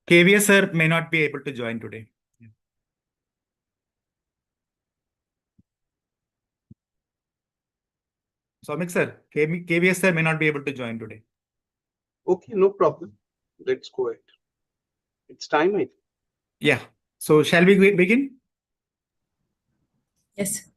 KVS sir may not be able to join today. Soumik sir, KVS sir may not be able to join today. Okay, no problem. Let's go ahead. It's time, I think. Yeah. So shall we begin? Yes.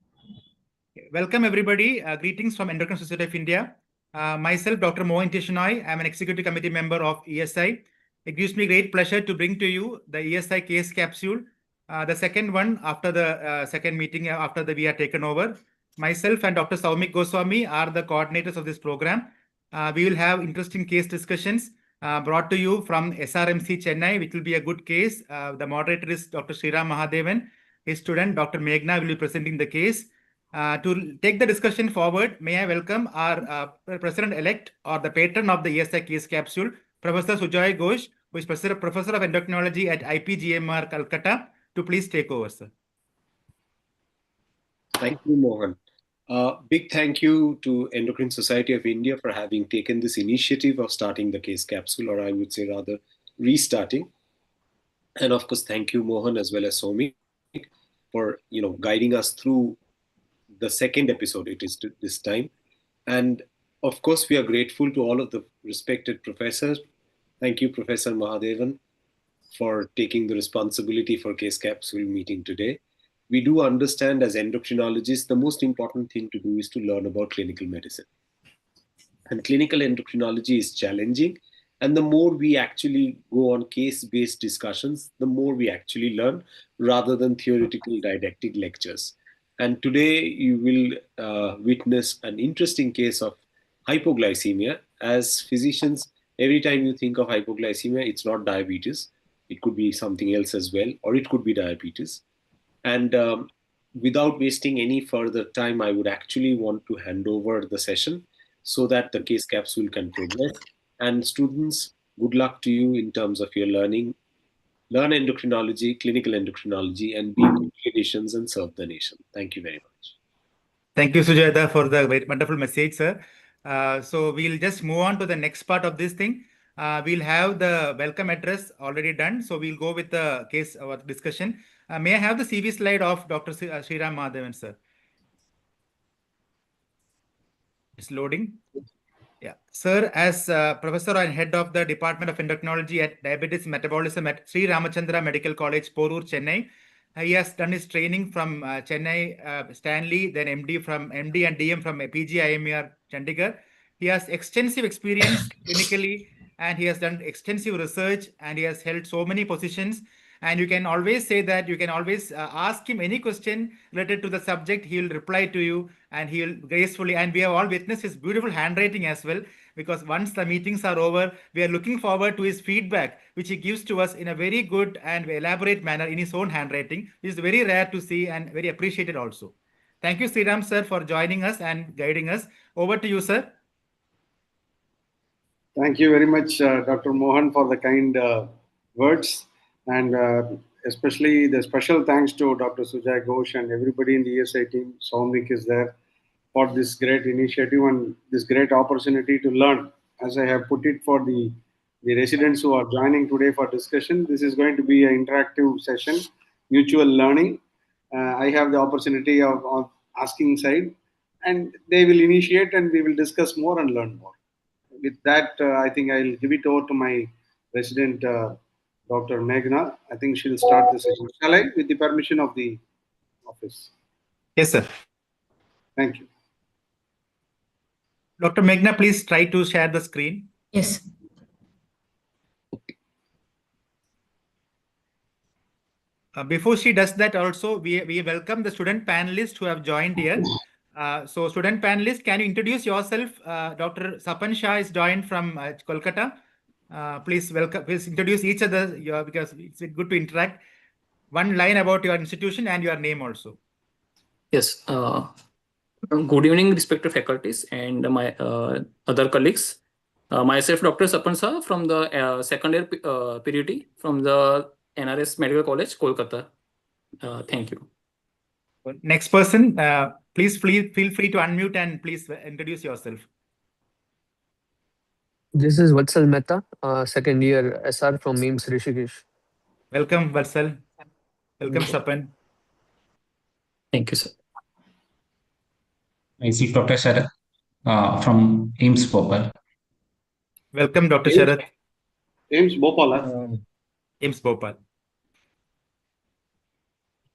Welcome everybody. Greetings from Endocrine Society of India. Myself, Dr. Mohan Tishnoi. I'm an executive committee member of ESI. It gives me great pleasure to bring to you the ESI case capsule, the second one after the second meeting after we are taken over. Myself and Dr. Soumik Goswami are the coordinators of this program. We will have interesting case discussions brought to you from SRMC Chennai, which will be a good case. The moderator is Dr. Sriram Mahadevan. His student, Dr. Meghna, will be presenting the case. To take the discussion forward, may I welcome our President-elect or the patron of the ESI case capsule, Professor Sujoy Ghosh, who is Professor of Endocrinology at IPGMR, Calcutta, to please take over, sir. Thank you, Mohan. Big thank you to Endocrine Society of India for having taken this initiative of starting the case capsule, or I would say rather restarting. And of course, thank you, Mohan, as well as Soumik, for guiding us through the second episode it is this time. And of course, we are grateful to all of the respected professors. Thank you, Professor Mahadevan, for taking the responsibility for case capsule meeting today. We do understand as endocrinologists, the most important thing to do is to learn about clinical medicine. And clinical endocrinology is challenging. And the more we actually go on case-based discussions, the more we actually learn rather than theoretical didactic lectures. And today you will witness an interesting case of hypoglycemia. As physicians, every time you think of hypoglycemia, it's not diabetes. It could be something else as well, or it could be diabetes. And without wasting any further time, I would actually want to hand over the session so that the case capsule can progress. And students, good luck to you in terms of your learning. Learn endocrinology, clinical endocrinology, and be good clinicians and serve the nation. Thank you very much. Thank you, Sujayada, for the very wonderful message, sir. So we'll just move on to the next part of this thing. We'll have the welcome address already done. So we'll go with the case or discussion. May I have the CV slide of Dr. Sriram Mahadevan, sir? It's loading. Yeah, sir, as professor and head of the Department of Endocrinology at Diabetes Metabolism at Sri Ramachandra Medical College, Porur, Chennai. He has done his training from Chennai, Stanley, then MD and DM from PGIMER, Chandigarh. He has extensive experience clinically, and he has done extensive research, and he has held so many positions. And you can always say that you can always ask him any question related to the subject. He will reply to you, and he will gracefully. And we have all witnessed his beautiful handwriting as well, because once the meetings are over, we are looking forward to his feedback, which he gives to us in a very good and elaborate manner in his own handwriting. It is very rare to see and very appreciated also. Thank you, Sriram sir, for joining us and guiding us. Over to you, sir. Thank you very much, Dr. Mohan, for the kind words. And especially the special thanks to Dr. Sujoy Ghosh and everybody in the ESI team. Soumik is there for this great initiative and this great opportunity to learn. As I have put it for the residents who are joining today for discussion, this is going to be an interactive session, mutual learning. I have the opportunity of asking side, and they will initiate and we will discuss more and learn more. With that, I think I'll give it over to my resident, Dr. Meghna. I think she'll start the session. Shall I, with the permission of the office? Yes, sir. Thank you. Dr. Meghna, please try to share the screen. Yes. Before she does that also, we welcome the student panelists who have joined here. So student panelists, can you introduce yourself? Dr. Sapan Shah is joined from Kolkata. Please introduce each other because it's good to interact. One line about your institution and your name also. Yes. Good evening, respected faculties and my other colleagues. Myself, Dr. Sapan Shah from the second year PhD from the NRS Medical College, Kolkata. Thank you. Next person, please feel free to unmute and please introduce yourself. This is Vatsal Mehta, second year SR from AIMS Rishikesh. Welcome, Vatsal. Welcome, Yeah. Sapan. Thank you, sir. Myself, Dr. Sharath from AIMS Bhopal. Welcome, Dr. AIMS Sharath. AIMS Bhopal. AIMS Bhopal.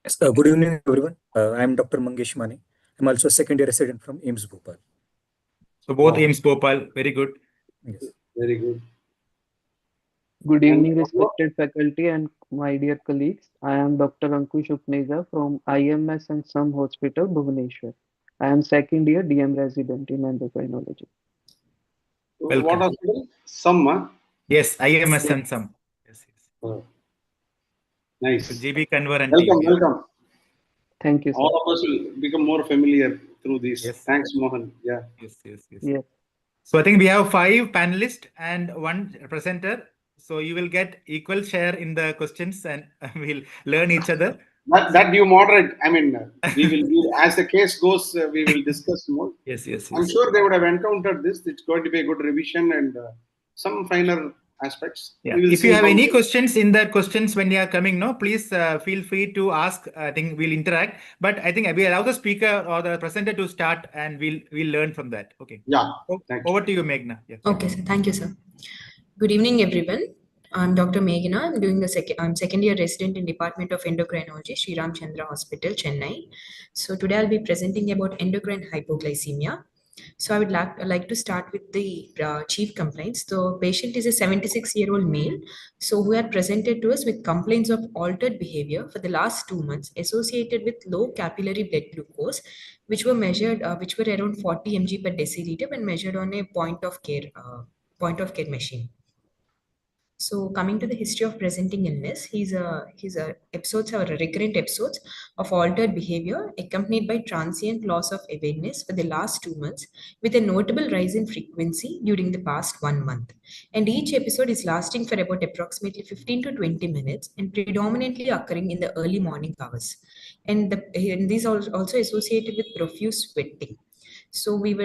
Yes, good evening, everyone. I am Dr. Mangesh Mane. I'm also a second year resident from AIMS Bhopal. So both Wow. AIMS Bhopal, very good. Yes. Very good. Good And evening, respected faculty and my dear colleagues. I am Dr. Ankush Upneja from IMS and Some Hospital, Bhubaneswar. I am second year DM resident in endocrinology. what Welcome. hospital? Some, huh? Yes, IMS Yes. and some. Yes, yes. Oh, nice. So GB Kanwar and team. Welcome, Yeah. welcome. Thank you, sir. All of us will become more familiar through this. Yes. Thanks, Mohan. Yeah. Yes, yes, yes. Yes. So I think we have 5 panelists and 1 presenter. So you will get equal share in the questions and we'll learn each other. That you moderate. I mean, as the case goes, we will discuss more. Yes, yes, I'm yes. sure they would have encountered this. It's going to be a good revision and some finer aspects. Yeah. We will If see you have how any questions in the questions when you are coming, no, please feel free to ask. I think we'll interact. But I think we allow the speaker or the presenter to start and we'll learn from that. Okay. Yeah. Thank you. Over to you, Meghna. Yeah. Okay, sir. Thank you, sir. Good evening, everyone. I'm Dr. Meghna. I'm doing I'm second year resident in Department of Endocrinology, Sri Ramchandra Hospital, Chennai. So today I'll be presenting about endocrine hypoglycemia. So I would like to start with the chief complaints. The patient is a 76-year-old male, so who had presented to us with complaints of altered behavior for the last 2 months associated with low capillary blood glucose, which were measured, which were around 40 mg per deciliter when measured on a point of care machine. So coming to the history of presenting illness, his episodes are recurrent episodes of altered behavior accompanied by transient loss of awareness for the last 2 months, with a notable rise in frequency during the past 1 month. And each episode is lasting for about approximately 15 to 20 minutes and predominantly occurring in the early morning hours. And these are also associated with profuse sweating. So we've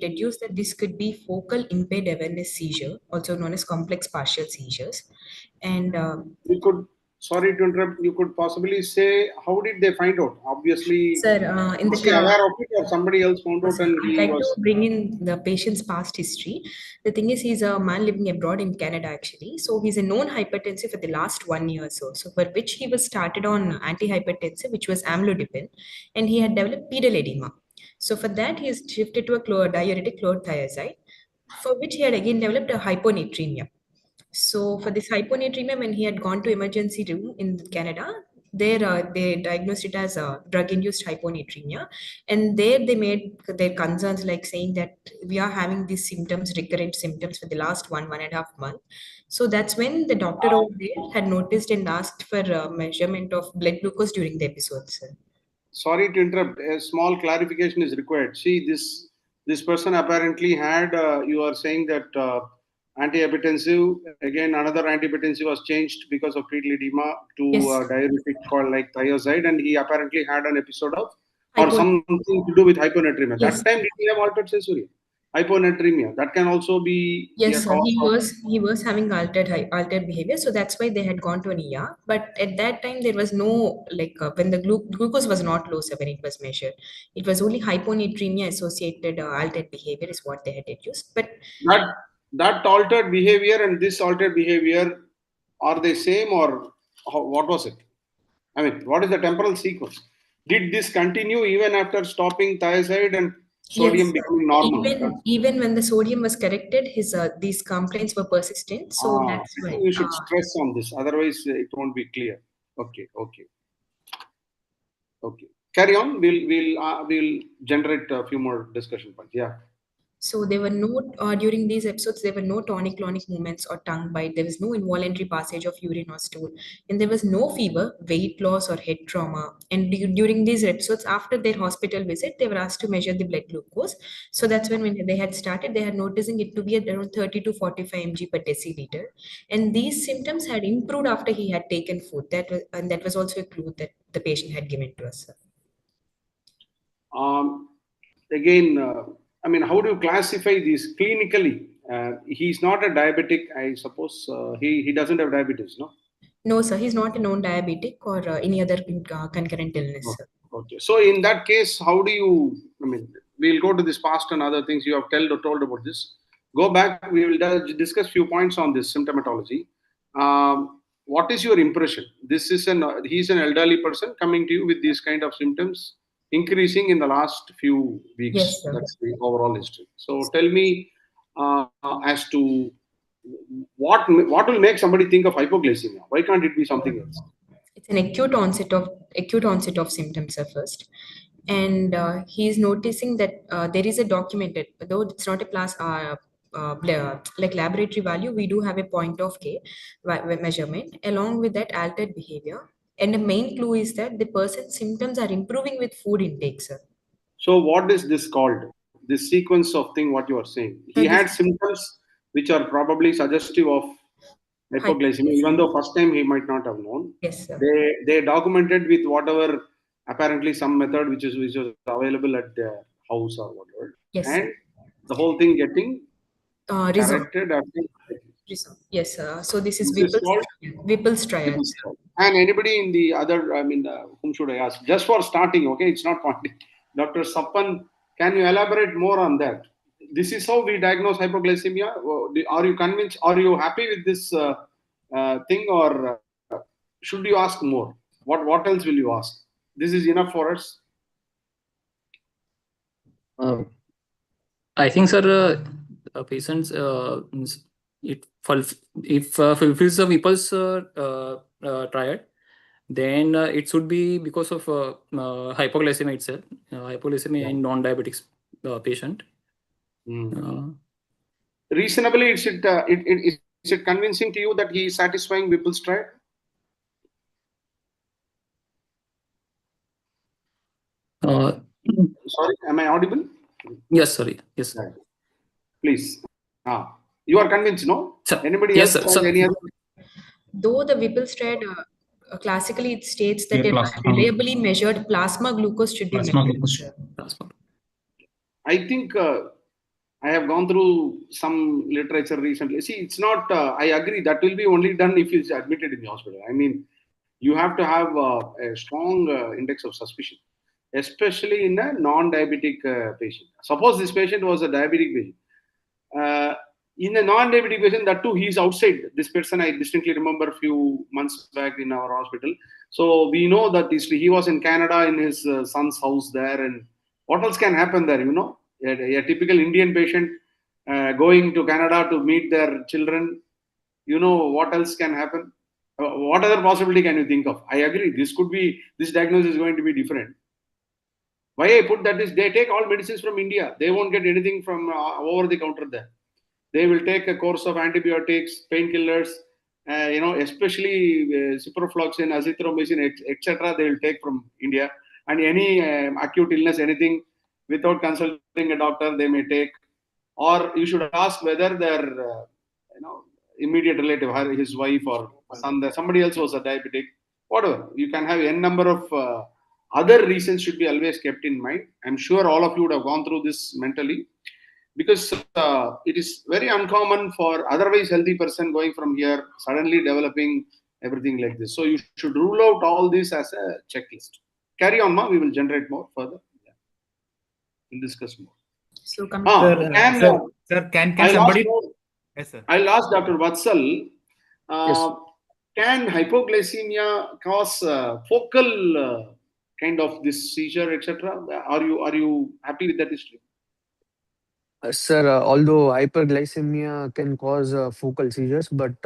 deduced that this could be focal impaired awareness seizure, also known as complex partial seizures. And Sorry to interrupt, you could possibly say, how did they find out? Obviously, sir, in was the he aware of it or somebody else found out and I'd he like was... to bring in the patient's past history. The thing is, he's a man living abroad in Canada, actually. So he's a known hypertensive for the last 1 year or so. So for which he was started on antihypertensive, which was amlodipine, and he had developed pedal edema. So for that, he is shifted to a diuretic chlorothiazide, for which he had again developed a hyponatremia. So for this hyponatremia, when he had gone to emergency room in Canada, there they diagnosed it as a drug-induced hyponatremia, and there they made their concerns like saying that we are having these symptoms, recurrent symptoms for the last 1.5 month. So that's when the doctor over there had noticed and asked for a measurement of blood glucose during the episode, sir. Sorry to interrupt. A small clarification is required. See, this person apparently had. You are saying that antihypertensive. Again, another antihypertensive was changed because of pedal edema to Yes. diuretic called like thiazide, and he apparently had an episode of or something to do with hyponatremia. Yes. That time, did he have altered sensory? Hyponatremia. That can also be Yes, a sir. cause He was having altered behavior, so that's why they had gone to an ER. But at that time, there was no when the glucose was not low, sir, when it was measured. It was only hyponatremia associated altered behavior is what they had deduced. But that altered behavior and this altered behavior, are they same or what was it? I mean, what is the temporal sequence? Did this continue even after stopping thiazide and sodium yes, becoming normal? even when the sodium was corrected, his these complaints were persistent. So that's I why think you should stress on this. Otherwise, it won't be clear. Okay. Carry on. We'll generate a few more discussion points. Yeah. So there were no, during these episodes, there were no tonic-clonic movements or tongue bite. There was no involuntary passage of urine or stool. And there was no fever, weight loss or head trauma. And during these episodes, after their hospital visit, they were asked to measure the blood glucose. So that's when they had started, they had noticing it to be at around 30 to 45 mg per deciliter. And these symptoms had improved after he had taken food. That was also a clue that the patient had given to us, sir. Again, I mean, how do you classify these clinically? He's not a diabetic, I suppose. He doesn't have diabetes, no? No, sir, he's not a known diabetic or any other concurrent illness, sir. Okay. So in that case, how do you, I mean, we'll go to this past and other things you have told about this. Go back, we will discuss few points on this symptomatology. What is your impression? This is he's an elderly person coming to you with these kind of symptoms increasing in the last few weeks. Yes, sir. That's the overall history. So tell me as to what will make somebody think of hypoglycemia? Why can't it be something else? It's an acute onset of symptoms at first, and he's noticing that there is a documented, though it's not a like laboratory value, we do have a point of K measurement along with that altered behavior, and the main clue is that the person's symptoms are improving with food intake, sir. So what is this called? This sequence of thing, what you are saying. He had symptoms which are probably suggestive of hypoglycemia, even though first time he might not have known. Yes, sir. They documented with whatever, apparently some method which was available at their house or whatever. Yes, and sir. the whole thing getting Resolved. corrected after. Yes, sir. So this is This is called Whipple's triad. And anybody in the other, I mean, whom should I ask? Just for starting, okay, it's not pointing. Dr. Sappan, can you elaborate more on that? This is how we diagnose hypoglycemia. Are you convinced? Are you happy with this thing, or should you ask more? What else will you ask? This is enough for us. I think, sir, patients if fulfills the Whipple's triad, then it should be because of hypoglycemia itself, hypoglycemia in non-diabetics patient. Reasonably, is it convincing to you that he is satisfying Whipple's triad? Sorry, am I audible? Yes, sorry. Yes. Right. Please. You are convinced, no? Sir. Anybody Yes, else? sir. Any other? Though the Whipple's triad classically it states that a reliably measured plasma glucose should be measured. I think I have gone through some literature recently. See, it's not, I agree, that will be only done if he's admitted in the hospital. I mean, you have to have a strong index of suspicion, especially in a non-diabetic patient. Suppose this patient was a diabetic patient. In a non-diabetic patient, that too, he's outside. This person, I distinctly remember a few months back in our hospital. So we know that he was in Canada in his son's house there. And what else can happen there, you know? A typical Indian patient going to Canada to meet their children, you know, what else can happen? What other possibility can you think of? I agree, this diagnosis is going to be different. Why I put that is they take all medicines from India. They won't get anything from over the counter there. They will take a course of antibiotics, painkillers, you know, especially ciprofloxacin, azithromycin, etc. They will take from India. And any acute illness, anything, without consulting a doctor, they may take. Or you should ask whether their you know, immediate relative, his wife or son, somebody else was a diabetic, whatever. You can have n number of other reasons should be always kept in mind. I'm sure all of you would have gone through this mentally, because it is very uncommon for otherwise healthy person going from here suddenly developing everything like this. So you should rule out all this as a checklist. Carry on, ma. We will generate more further. Yeah. We'll discuss more. So can somebody? Yes, sir. I'll ask Dr. Vatsal. Yes. Can hypoglycemia cause focal kind of this seizure, etc.? Are you happy with that history? Sir, although hyperglycemia can cause focal seizures, but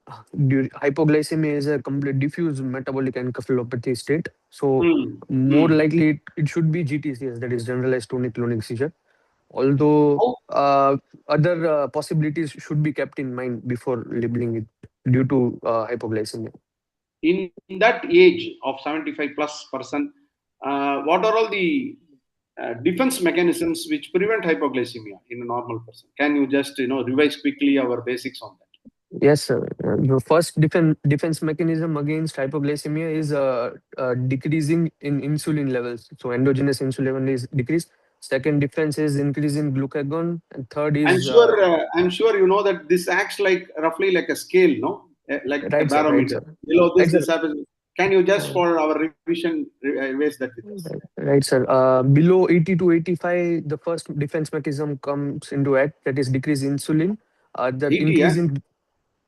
hypoglycemia is a complete diffuse metabolic encephalopathy state. So more likely it should be GTCS, that is generalized tonic-clonic seizure. Although other possibilities should be kept in mind before labeling it due to hypoglycemia. In that age of 75+%, what are all the defense mechanisms which prevent hypoglycemia in a normal person? Can you just revise quickly our basics on that? Yes, sir. The first defense mechanism against hypoglycemia is decreasing in insulin levels. So endogenous insulin level is decreased. Second difference is increase in glucagon, and third I'm is sure you know that this acts like roughly like a scale, no? Like a right, sir. Right, barometer. sir. Below Right, this sir. happens. Can you just for our revision erase that with us? Right, sir. Below 80 to 85, the first defense mechanism comes into act, that is decrease insulin. The 80, yeah? increase in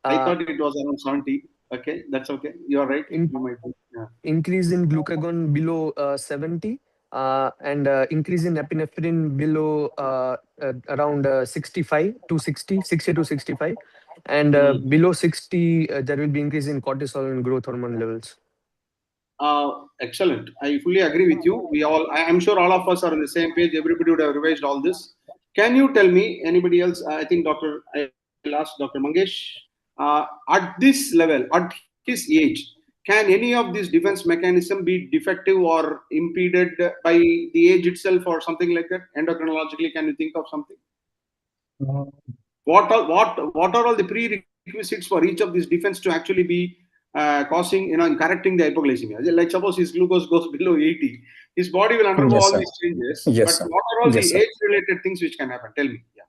I uh, thought it was around 70. Okay, that's okay. You're right. in You might be. Yeah. increase in glucagon below 70, and increase in epinephrine below around 65 to 60, 60 to 65, and below 60, there will be increase in cortisol and growth hormone levels. Excellent. I fully agree with you. I'm sure all of us are on the same page. Everybody would have revised all this. Can you tell me, anybody else? I think I'll ask Dr. Mangesh, at this level, at his age, can any of these defense mechanism be defective or impeded by the age itself or something like that? Endocrinologically, can you think of something? What are all the prerequisites for each of these defense to actually be causing, and correcting the hypoglycemia? Like suppose his glucose goes below 80, his body will undergo Yes, all sir. these changes. Yes, But sir. what are all Yes, the sir. age-related things which can happen? Tell me. Yeah.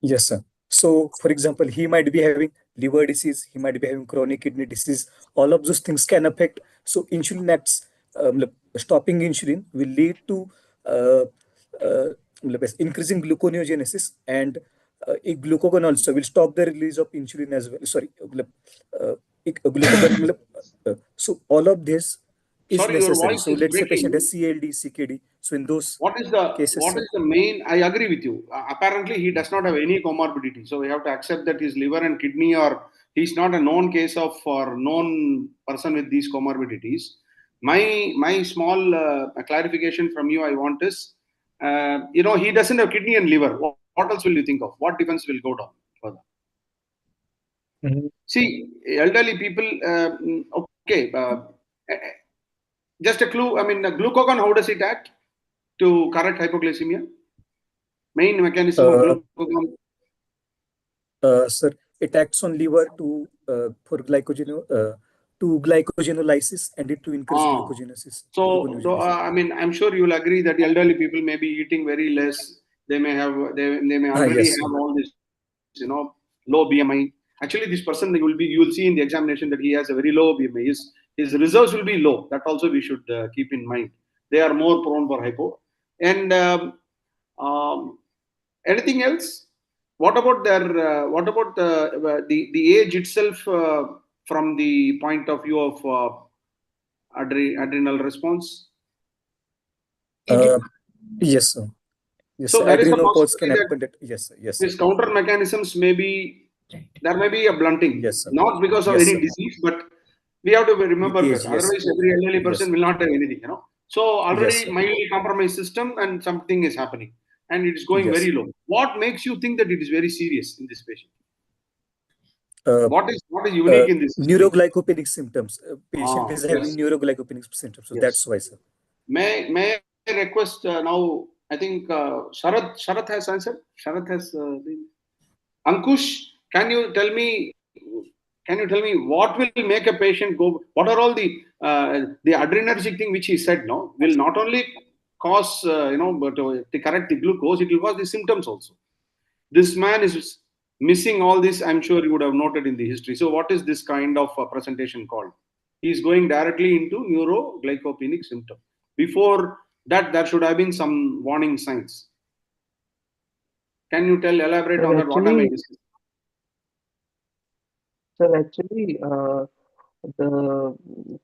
Yes, sir. So, for example, he might be having liver disease, he might be having chronic kidney disease. All of those things can affect. So, insulin acts, like, stopping insulin will lead to uh, like, increasing gluconeogenesis, and glucagon also will stop the release of insulin as well. Sorry, glucagon. So, all of this is Sorry, your necessary. voice So, is let's say patient breaking. has CLD, CKD. So, in those What is cases, the main? I agree with you. Apparently, he does not have any comorbidity, so we have to accept that his liver and kidney, or he's not a known case of or known person with these comorbidities. My small clarification from you I want is, he doesn't have kidney and liver. What else will you think of? What defense will go down further? See, elderly people. Okay, just a clue. I mean, glucagon. How does it act to correct hypoglycemia? Main mechanism of glucagon. Sir, it acts on liver to for glycogenolysis, and it to increase glucogenesis. Gluconeogenesis. I mean, I'm sure you'll agree that elderly people may be eating very less. They may have, they may already Yes, sir. have all this, low BMI. Actually, this person you will see in the examination that he has a very low BMI. His reserves will be low. That also we should keep in mind. They are more prone for hypo. And anything else? What about the age itself from the point of view of adrenal response? Yes, sir. Yes, So sir. there is a Adrenopods can possibility happen. that Yes, sir. Yes, these sir. counter mechanisms there may be a blunting, Yes, sir. not because of Yes, any sir. disease, but we have to remember Age, that. yes. Otherwise, every elderly Yes, person sir. will not have anything, So Yes, already sir. mildly compromised system and something is happening, and it is going Yes. very low. What makes you think that it is very serious in this patient? Uh, What is unique in this history? neuroglycopenic symptoms. Patient is having Yes. neuroglycopenic symptoms, so Yes. that's why, sir. May I request now? I think Sharath has answered. Sharath has Ankush. Can you tell me? Can you tell me what will make a patient go? What are all the adrenergic thing which he said? No, will not only cause but to correct the glucose, it will cause the symptoms also. This man is missing all this. I'm sure you would have noted in the history. So, what is this kind of presentation called? He is going directly into neuroglycopenic symptom. Before that, there should have been some warning signs. Can you elaborate on that? What am I missing? Sir, actually, the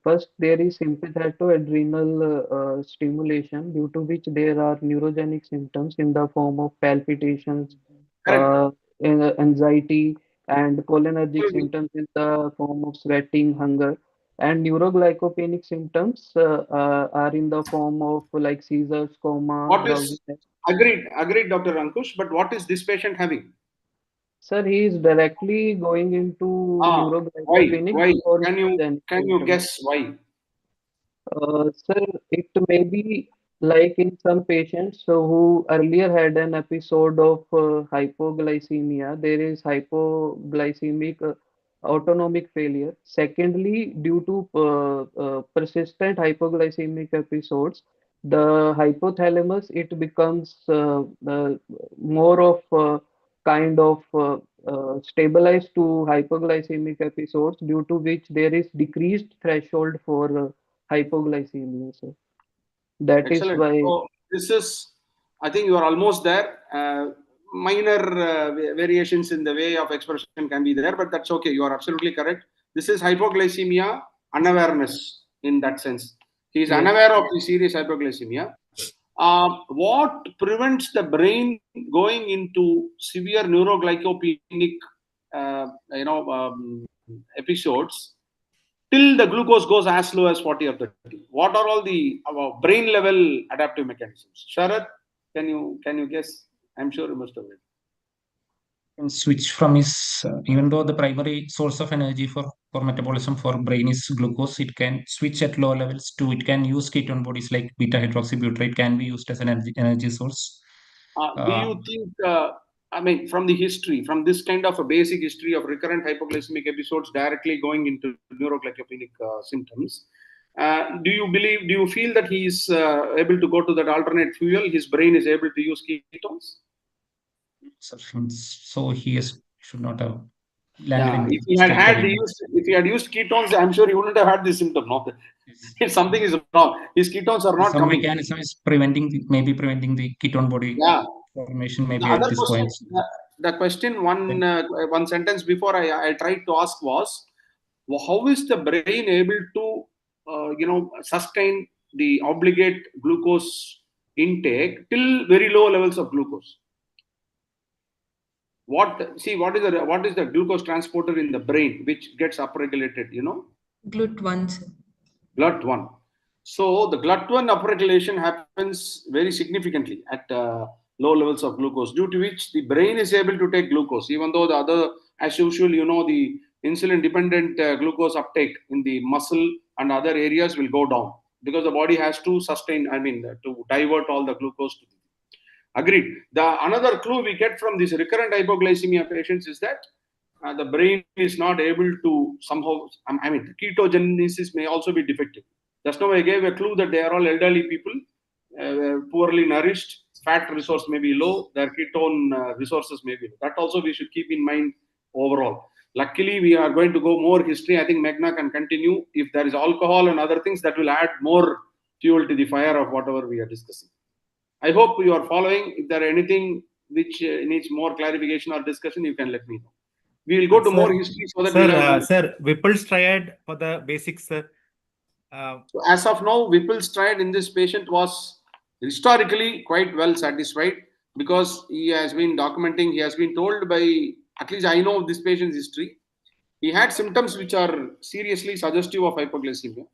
first there is sympathetoadrenal stimulation, due to which there are neurogenic symptoms in the form of palpitations, Correct. anxiety, and cholinergic Absolutely. symptoms in the form of sweating, hunger. And neuroglycopenic symptoms are in the form of like seizures, coma, What is drowsiness. agreed, Dr. Ankush? But what is this patient having? Sir, he is directly going into Why? neuroglycopenic Why? before Can you neurogenic can you symptoms. guess why? Sir, it may be like in some patients who earlier had an episode of hypoglycemia, there is hypoglycemic autonomic failure. Secondly, due to persistent hypoglycemic episodes, the hypothalamus, it becomes more of kind of stabilized to hypoglycemic episodes, due to which there is decreased threshold for hypoglycemia. So that is Excellent. why. So this is, I think you are almost there. Minor variations in the way of expression can be there, but that's okay. You are absolutely correct. This is hypoglycemia unawareness in that sense. He is Yes. unaware of the serious hypoglycemia. What prevents the brain going into severe neuroglycopenic, episodes till the glucose goes as low as 40 or 30? What are all the brain level adaptive mechanisms? Sharad, can you guess? I'm sure you must have read. Can switch from his, even though the primary source of energy for metabolism for brain is glucose, it can switch at low levels to, it can use ketone bodies like beta hydroxybutyrate can be used as an energy source. Do you think, I mean, from the history, from this kind of a basic history of recurrent hypoglycemic episodes directly going into neuroglycopenic symptoms, do you feel that he is able to go to that alternate fuel? His brain is able to use ketones? So should not have landed Yeah, in if he had used ketones, I'm sure he wouldn't have had this symptom. No, if something is wrong, his ketones are not some coming. mechanism is maybe preventing the ketone body formation. Maybe The at other this question, point. the question one sentence before I tried to ask was, how is the brain able to sustain the obligate glucose intake till very low levels of glucose? What is the glucose transporter in the brain which gets upregulated? GLUT1. GLUT1. So the GLUT1 upregulation happens very significantly at low levels of glucose, due to which the brain is able to take glucose, even though the other, as usual, the insulin-dependent glucose uptake in the muscle and other areas will go down, because the body has to sustain, to divert all the glucose to the. Agreed. Another clue we get from these recurrent hypoglycemia patients is that the brain is not able to somehow, ketogenesis may also be defective. Just now I gave a clue that they are all elderly people, poorly nourished, fat resource may be low, their ketone resources may be low. That also we should keep in mind overall. Luckily, we are going to go more history. I think Meghna can continue. If there is alcohol and other things, that will add more fuel to the fire of whatever we are discussing. I hope you are following. If there are anything which needs more clarification or discussion, you can let me know. We will go to more history so that Sir, Whipple's triad for the basics, sir. So as of now, Whipple's triad in this patient was historically quite well satisfied, because he has been documenting, he has been told by, at least I know this patient's history, he had symptoms which are seriously suggestive of hypoglycemia.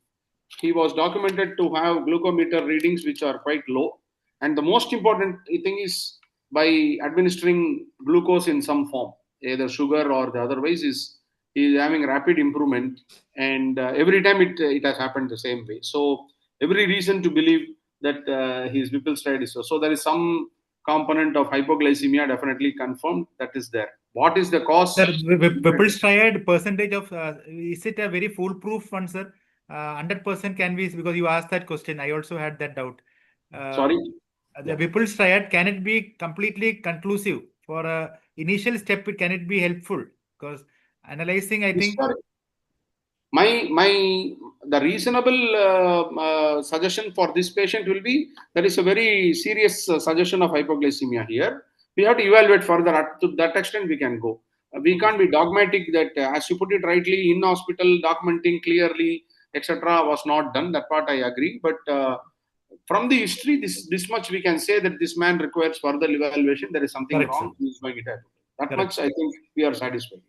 He was documented to have glucometer readings which are quite low. And the most important thing is, by administering glucose in some form, either sugar or the otherwise, he is having rapid improvement. And every time it has happened the same way. So every reason to believe that his Whipple's triad is so. So there is some component of hypoglycemia definitely confirmed that is there. What is the cause? Sir, Whipple's triad percentage of, is it a very foolproof one, sir? 100% can be, because you asked that question. I also had that doubt. Sorry? The Whipple's triad, can it be completely conclusive? For initial step, can it be helpful? Because analyzing, I think. The reasonable suggestion for this patient will be, that is a very serious suggestion of hypoglycemia here. We have to evaluate further. To that extent, we can go. We can't be dogmatic that, as you put it rightly, in hospital documenting clearly, etc., was not done. That part I agree. But from the history, this much we can say, that this man requires further evaluation. There is something wrong. He is going to happen. That much I think we are satisfied.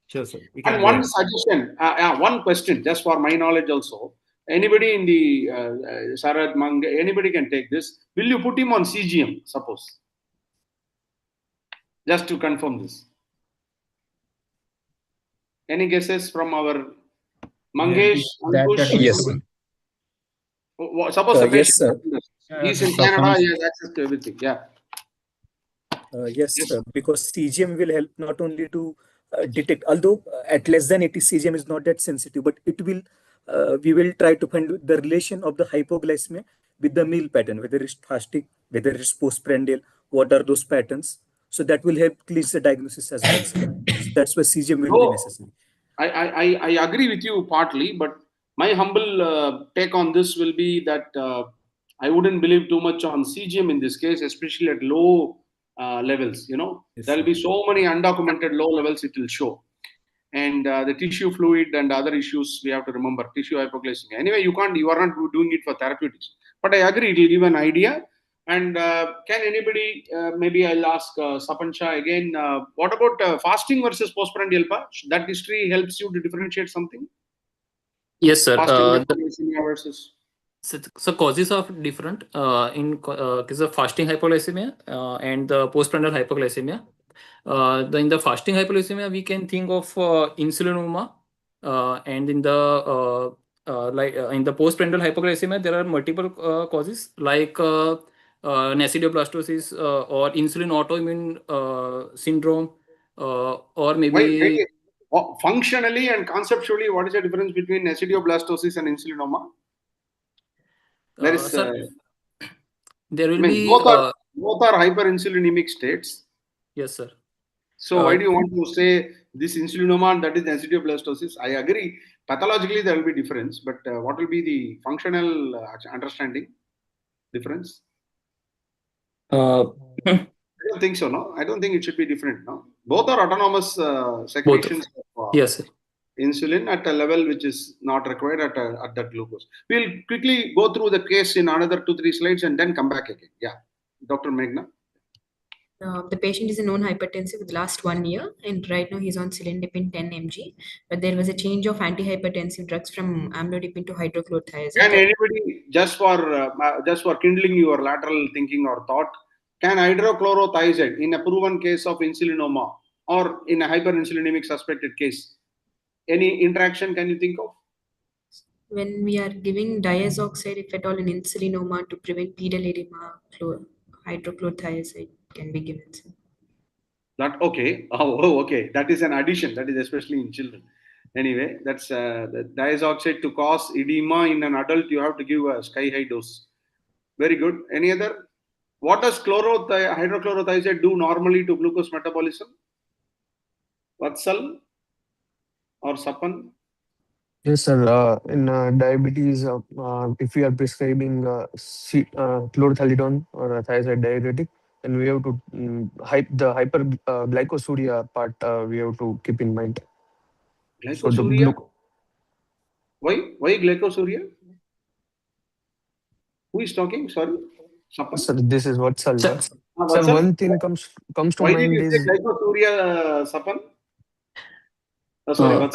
Sure, sir. And one suggestion, one question, just for my knowledge also. Anybody in the Sharad, Mang, anybody can take this. Will you put him on CGM, suppose? Just to confirm this. Any guesses from our Mangesh? Yes. Suppose the patient, yes, sir. He's in Canada, he has access to everything. Yeah. Yes, sir, because CGM will help not only to detect, although at less than 80 CGM is not that sensitive, but it will, we will try to find the relation of the hypoglycemia with the meal pattern, whether it's fasting, whether it's postprandial, what are those patterns. So that will help clinch the diagnosis as well, sir. So that's why CGM will be So necessary. I agree with you partly, but my humble take on this will be that I wouldn't believe too much on CGM in this case, especially at low levels. You know, Yes, there will be so many undocumented low levels it will show, and the tissue fluid and other issues we have to remember. Tissue hypoglycemia. Anyway, you are not doing it for therapeutics, but I agree it will give an idea. And can anybody, maybe I'll ask Sapancha again, what about fasting versus postprandial? That history helps you to differentiate something? Yes, sir. Fasting hypoglycemia versus. So causes are different in case of fasting hypoglycemia and the postprandial hypoglycemia. In the fasting hypoglycemia, we can think of insulinoma, and in the in the postprandial hypoglycemia, there are multiple causes like acidoblastosis or insulin autoimmune syndrome, or maybe. Wait. Functionally and conceptually, what is the difference between acidoblastosis and insulinoma? There is, Sir, there will I mean, be both are hyperinsulinemic states. yes, sir. So why do you want to say this insulinoma and that is acidoblastosis? I agree. Pathologically, there will be difference, but what will be the functional understanding difference? Uh, I don't think so. No, I don't think it should be different. No, both are autonomous secretions of yes, sir. insulin at a level which is not required at that glucose. We'll quickly go through the case in another 2-3 slides and then come back again. Yeah, Dr. Meghna. The patient is a known hypertensive with last 1 year, and right now he's on cilindipine 10 mg. But there was a change of antihypertensive drugs from amlodipine to hydrochlorothiazide. Can anybody, just for kindling your lateral thinking or thought, can hydrochlorothiazide in a proven case of insulinoma or in a hyperinsulinemic suspected case, any interaction can you think of? When we are giving diazoxide, if at all in insulinoma to prevent pedal edema, hydrochlorothiazide can be given. That okay. Oh, okay. That is an addition. That is especially in children. Anyway, that's the diazoxide to cause edema in an adult. You have to give a sky high dose. Very good. Any other? What does hydrochlorothiazide do normally to glucose metabolism? Vatsal or Sapan? Yes, sir. In diabetes, if we are prescribing chlorothalidone or a thiazide diuretic, then we have to the hyperglycosuria part. We have to keep in mind. Glycosuria? Why glycosuria? Who is talking? Sorry, Sapan? Sir, this is what sir. Sir, Vatsal? one thing comes to Why did mind you is say glycosuria, Sapan? Sorry,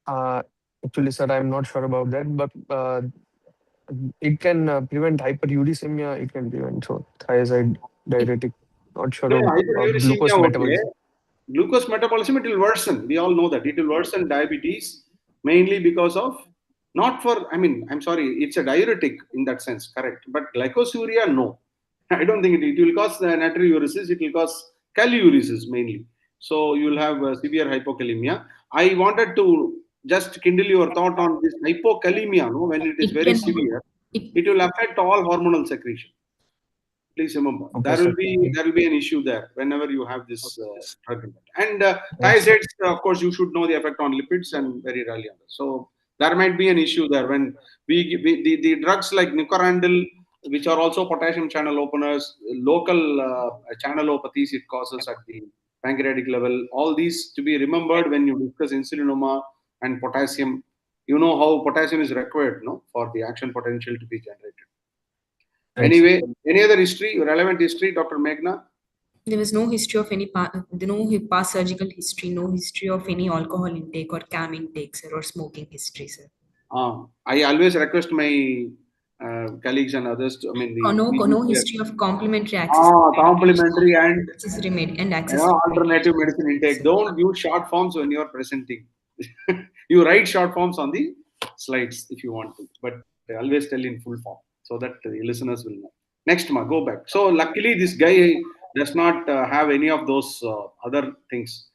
Vatsal. Actually, sir, I'm not sure about that, but it can prevent hyperuricemia. It can prevent thiazide diuretic. Not sure No, of glucose hyperuricemia, okay. metabolism. Glucose metabolism, it will worsen. We all know that. It will worsen diabetes mainly because of, not for, I mean, I'm sorry, it's a diuretic in that sense, correct. But glycosuria, no. I don't think it will cause natriuresis, it will cause kaliuresis mainly. So you will have severe hypokalemia. I wanted to just kindle your thought on this hypokalemia, no? When it is very severe, it will affect all hormonal secretion. Please remember, Okay, there will be an issue there whenever you have this drug. And Yes. thiazides, of course, you should know the effect on lipids and very rarely others. So there might be an issue there when the drugs like nicorandil, which are also potassium channel openers, local channelopathies it causes at the pancreatic level. All these to be remembered when you discuss insulinoma and potassium. You know how potassium is required, no, for the action potential to be generated. Anyway, any other history, relevant history, Dr. Meghna? There was no history of any past surgical history, no history of any alcohol intake or CAM intake, sir, or smoking history, sir. I always request my colleagues and others to, I mean, no history of complementary access. Complementary and access alternative medicine intake. Don't use short forms when you are presenting. You write short forms on the slides if you want to, but always tell in full form so that the listeners will know. Next, go back. So luckily, this guy does not have any of those other things.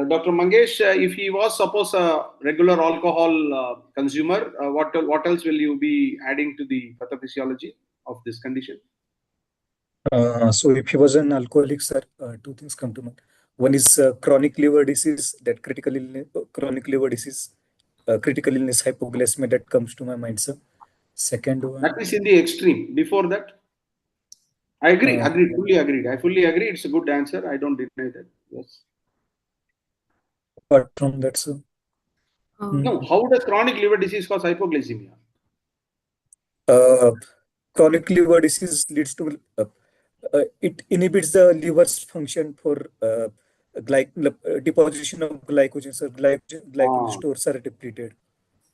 Dr. Mangesh, if he was suppose a regular alcohol consumer, what else will you be adding to the pathophysiology of this condition? So if he was an alcoholic, sir, two things come to mind. One is chronic liver disease, that critical illness, critical illness hypoglycemia that comes to my mind, sir. Second one. That is in the extreme. Before that, I agree. Fully agreed. I fully agree. It's a good answer. I don't deny that. Yes. Apart from that, sir. No. How does chronic liver disease cause hypoglycemia? Chronic liver disease leads to it inhibits the liver's function for deposition of glycogen. So glycogen stores are depleted.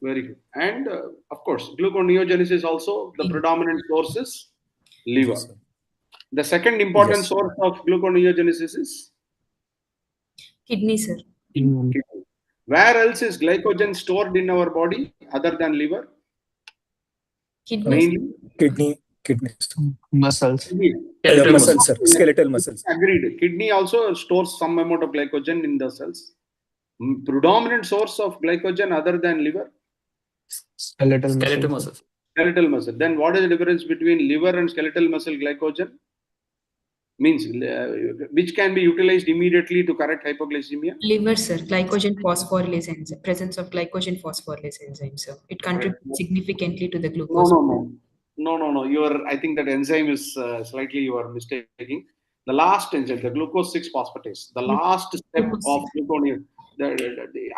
Very good. And of course, gluconeogenesis also the predominant source is liver. Yes, the second important source of gluconeogenesis is kidney, sir. Kidney. Where else is glycogen stored in our body other than liver? Kidney. Mainly kidneys, muscles. Muscles, sir. Skeletal muscles. Agreed. Kidney also stores some amount of glycogen in the cells. Predominant source of glycogen other than liver? Skeletal muscle. Skeletal muscle. Then what is the difference between liver and skeletal muscle glycogen? Means which can be utilized immediately to correct hypoglycemia? Liver, sir. Glycogen phosphorylase enzyme. Presence of glycogen phosphorylase enzyme, sir. It contributes significantly to the glucose. No. I think that enzyme is slightly you are mistaking. The last enzyme, the glucose 6-phosphatase, the last step of gluconeogenesis.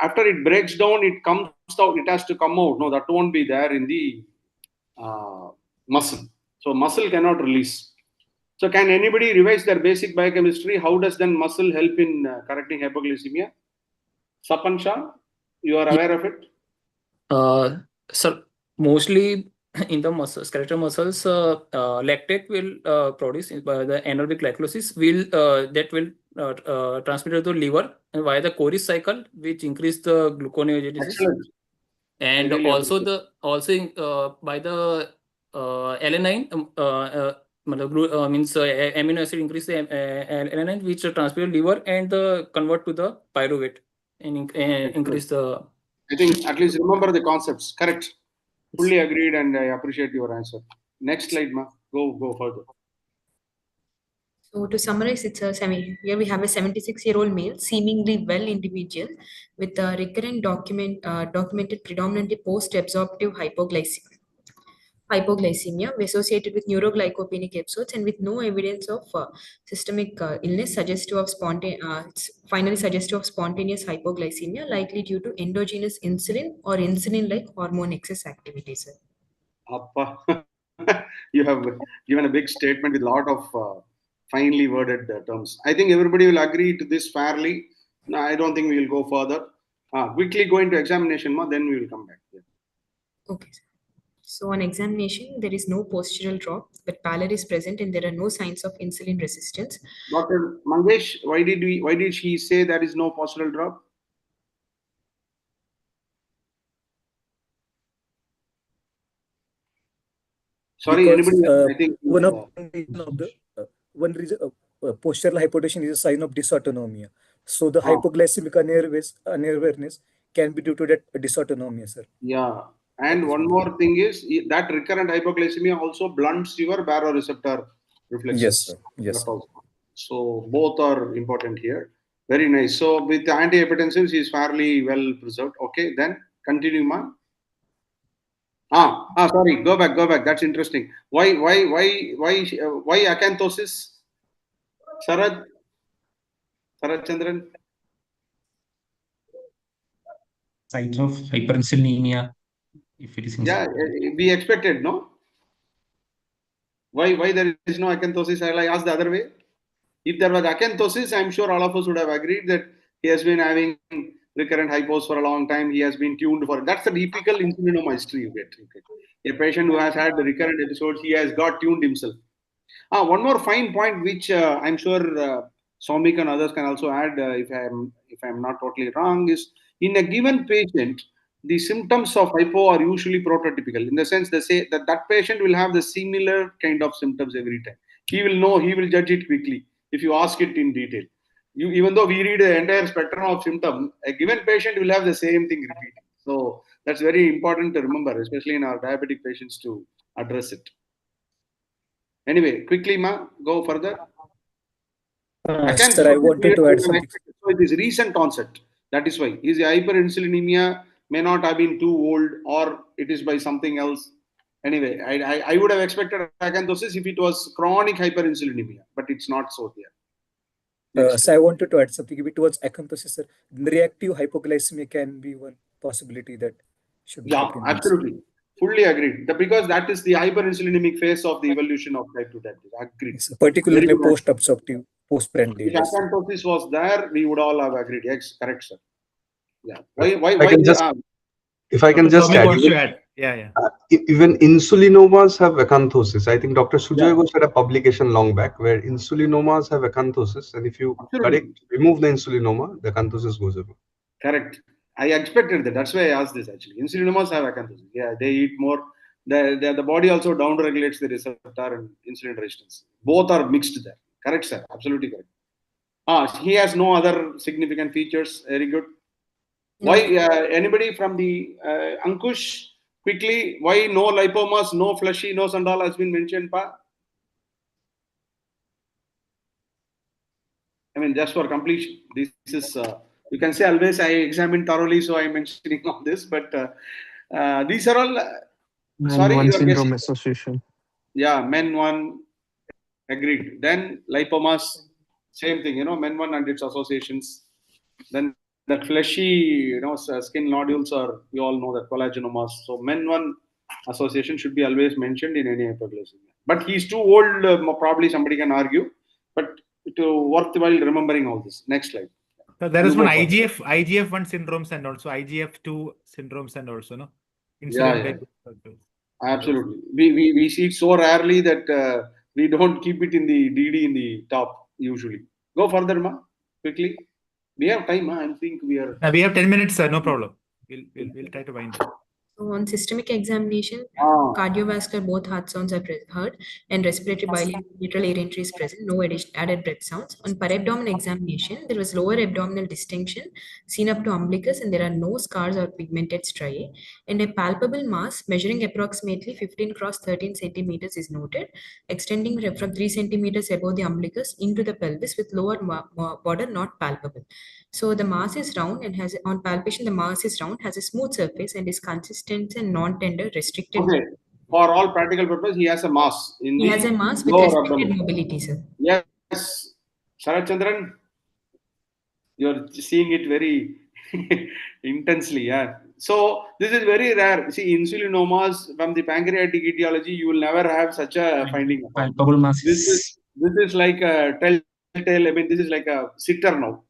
After it breaks down, it comes out. It has to come out. No, that won't be there in the muscle. So muscle cannot release. So can anybody revise their basic biochemistry? How does then muscle help in correcting hypoglycemia? Sapan Shah, you are aware of it? Sir, mostly in the skeletal muscles, lactate will produce by the anaerobic glycolysis that will transmit to the liver and via the Cori's cycle, which increase the gluconeogenesis. Excellent. And also by the alanine means amino acid increase the alanine, which transfer liver and convert to the pyruvate and increase the. I think at least remember the concepts. Correct. Fully agreed, and I appreciate your answer. Next slide, ma. Go further. So to summarize, here we have a 76-year-old male, seemingly well individual, with a recurrent documented predominantly post-absorptive hypoglycemia associated with neuroglycopenic episodes and with no evidence of systemic illness suggestive of spontaneous hypoglycemia, likely due to endogenous insulin or insulin-like hormone excess activity, sir. You have given a big statement with a lot of finely worded terms. I think everybody will agree to this fairly. No, I don't think we will go further. Quickly go into examination, then we will come back. Yeah. Okay, sir. So on examination, there is no postural drop, but pallor is present and there are no signs of insulin resistance. Dr. Mangesh, why did she say there is no postural drop? Sorry, because, anybody? I think one reason postural hypotension is a sign of dysautonomia. So the hypoglycemic unawareness can be due to that dysautonomia, sir. Yeah. And one more thing is that recurrent hypoglycemia also blunts your baroreceptor reflexes. Yes, sir. Yes. So both are important here. Very nice. So with antihypertensives, he is fairly well preserved. Okay, then continue, ma. Sorry. Go back. That's interesting. Why acanthosis? Saraj Chandran. Signs of hyperinsulinemia. If it is we expected, no? Why there is no acanthosis? I'll ask the other way. If there was acanthosis, I'm sure all of us would have agreed that he has been having recurrent hypos for a long time. He has been tuned for it. That's the typical insulinoma history you get. A patient who has had the recurrent episodes, he has got tuned himself. One more fine point, which I'm sure Soumik and others can also add, if I'm not totally wrong, is in a given patient, the symptoms of hypo are usually prototypical. In the sense, they say that patient will have the similar kind of symptoms every time. He will know, he will judge it quickly if you ask it in detail. even though we read the entire spectrum of symptom, a given patient will have the same thing repeating. So that's very important to remember, especially in our diabetic patients, to address it. Anyway, quickly, ma, go further. Sir, I wanted to add something. So it is recent onset. That is why. His hyperinsulinemia may not have been too old, or it is by something else. Anyway, I would have expected acanthosis if it was chronic hyperinsulinemia, but it's not so here. So I wanted to add something. If it was acanthosis, sir, reactive hypoglycemia can be one possibility that should be kept in mind. Absolutely. Fully agreed. Because that is the hyperinsulinemic phase of the evolution of type 2 diabetes. Agreed. Yes, particularly post-absorptive, post-prandial. If acanthosis was there, we would all have agreed. Yes, correct, sir. Yeah. If I can just add. Yeah. Even insulinomas have acanthosis. I think Dr. Sujoy Ghosh had a publication long back where insulinomas have acanthosis, and if you remove the insulinoma, the acanthosis goes away. Correct. I expected that. That's why I asked this actually. Insulinomas have acanthosis. Yeah, they eat more. The body also down regulates the receptor and insulin resistance. Both are mixed there. Correct, sir. Absolutely correct. He has no other significant features. Very good. Why anybody from the Ankush, quickly, why no lipomas, no fleshy nose and all has been mentioned, pa? I mean, just for completion, this is, you can say always I examined thoroughly, so I'm mentioning all this, but these are all, sorry, one you are syndrome guessing. association. Yeah, MEN1, agreed. Then lipomas, same thing, MEN1 and its associations. Then that fleshy, skin nodules are, you all know that collagenomas. So MEN1 association should be always mentioned in any hypoglycemia. But he's too old, probably somebody can argue. But to worthwhile remembering all this. Next slide. So there is one IGF1 syndromes and also IGF2 syndromes and also no. Absolutely. We see it so rarely that we don't keep it in the DD in the top usually. Go further, ma, quickly. We have time, ma. I think we are. We have 10 minutes, sir. No problem. We'll try to wind up. So on systemic examination, cardiovascular, both heart sounds are heard, and respiratory bilateral air entry is present, no added breath sounds. On per-abdomen examination, there was lower abdominal distension seen up to umbilicus, and there are no scars or pigmented striae. And a palpable mass measuring approximately 15 cross 13 centimeters is noted, extending from 3 centimeters above the umbilicus into the pelvis with lower border not palpable. So the mass is round and has, on palpation, the mass is round, has a smooth surface and is consistent and non-tender, restricted. Okay. For all practical purposes, he has a mass. He has a mass with restricted mobility, sir. Yes. Sarath Chandran, you're seeing it very intensely. Yeah. So this is very rare. See, insulinomas from the pancreatic etiology, you will never have such a finding. Palpable masses. This is like a telltale. I mean, this is like a sitter now.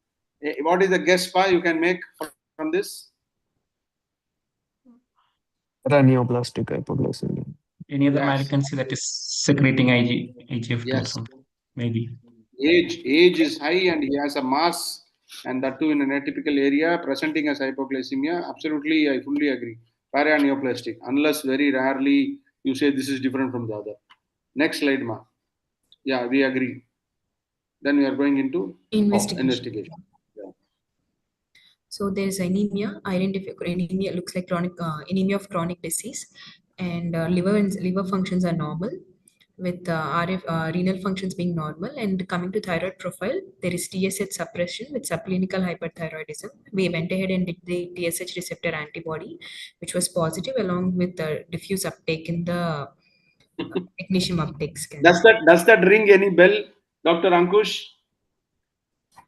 What is the guess, pa, you can make from this? Neoplastic hypoglycemia. Any other malignancy that is secreting IGF2 or something, maybe. Age is high and he has a mass, and that too in an atypical area presenting as hypoglycemia. Absolutely, I fully agree. Paraneoplastic, unless very rarely you say this is different from the other. Next slide, ma. Yeah, we agree. Then we are going into investigation. Yeah. So there is anemia. Anemia looks like chronic anemia of chronic disease, and liver functions are normal, with renal functions being normal. And coming to thyroid profile, there is TSH suppression with subclinical hyperthyroidism. We went ahead and did the TSH receptor antibody, which was positive, along with the diffuse uptake in the technetium uptake scan. Does that ring any bell, Dr. Ankush?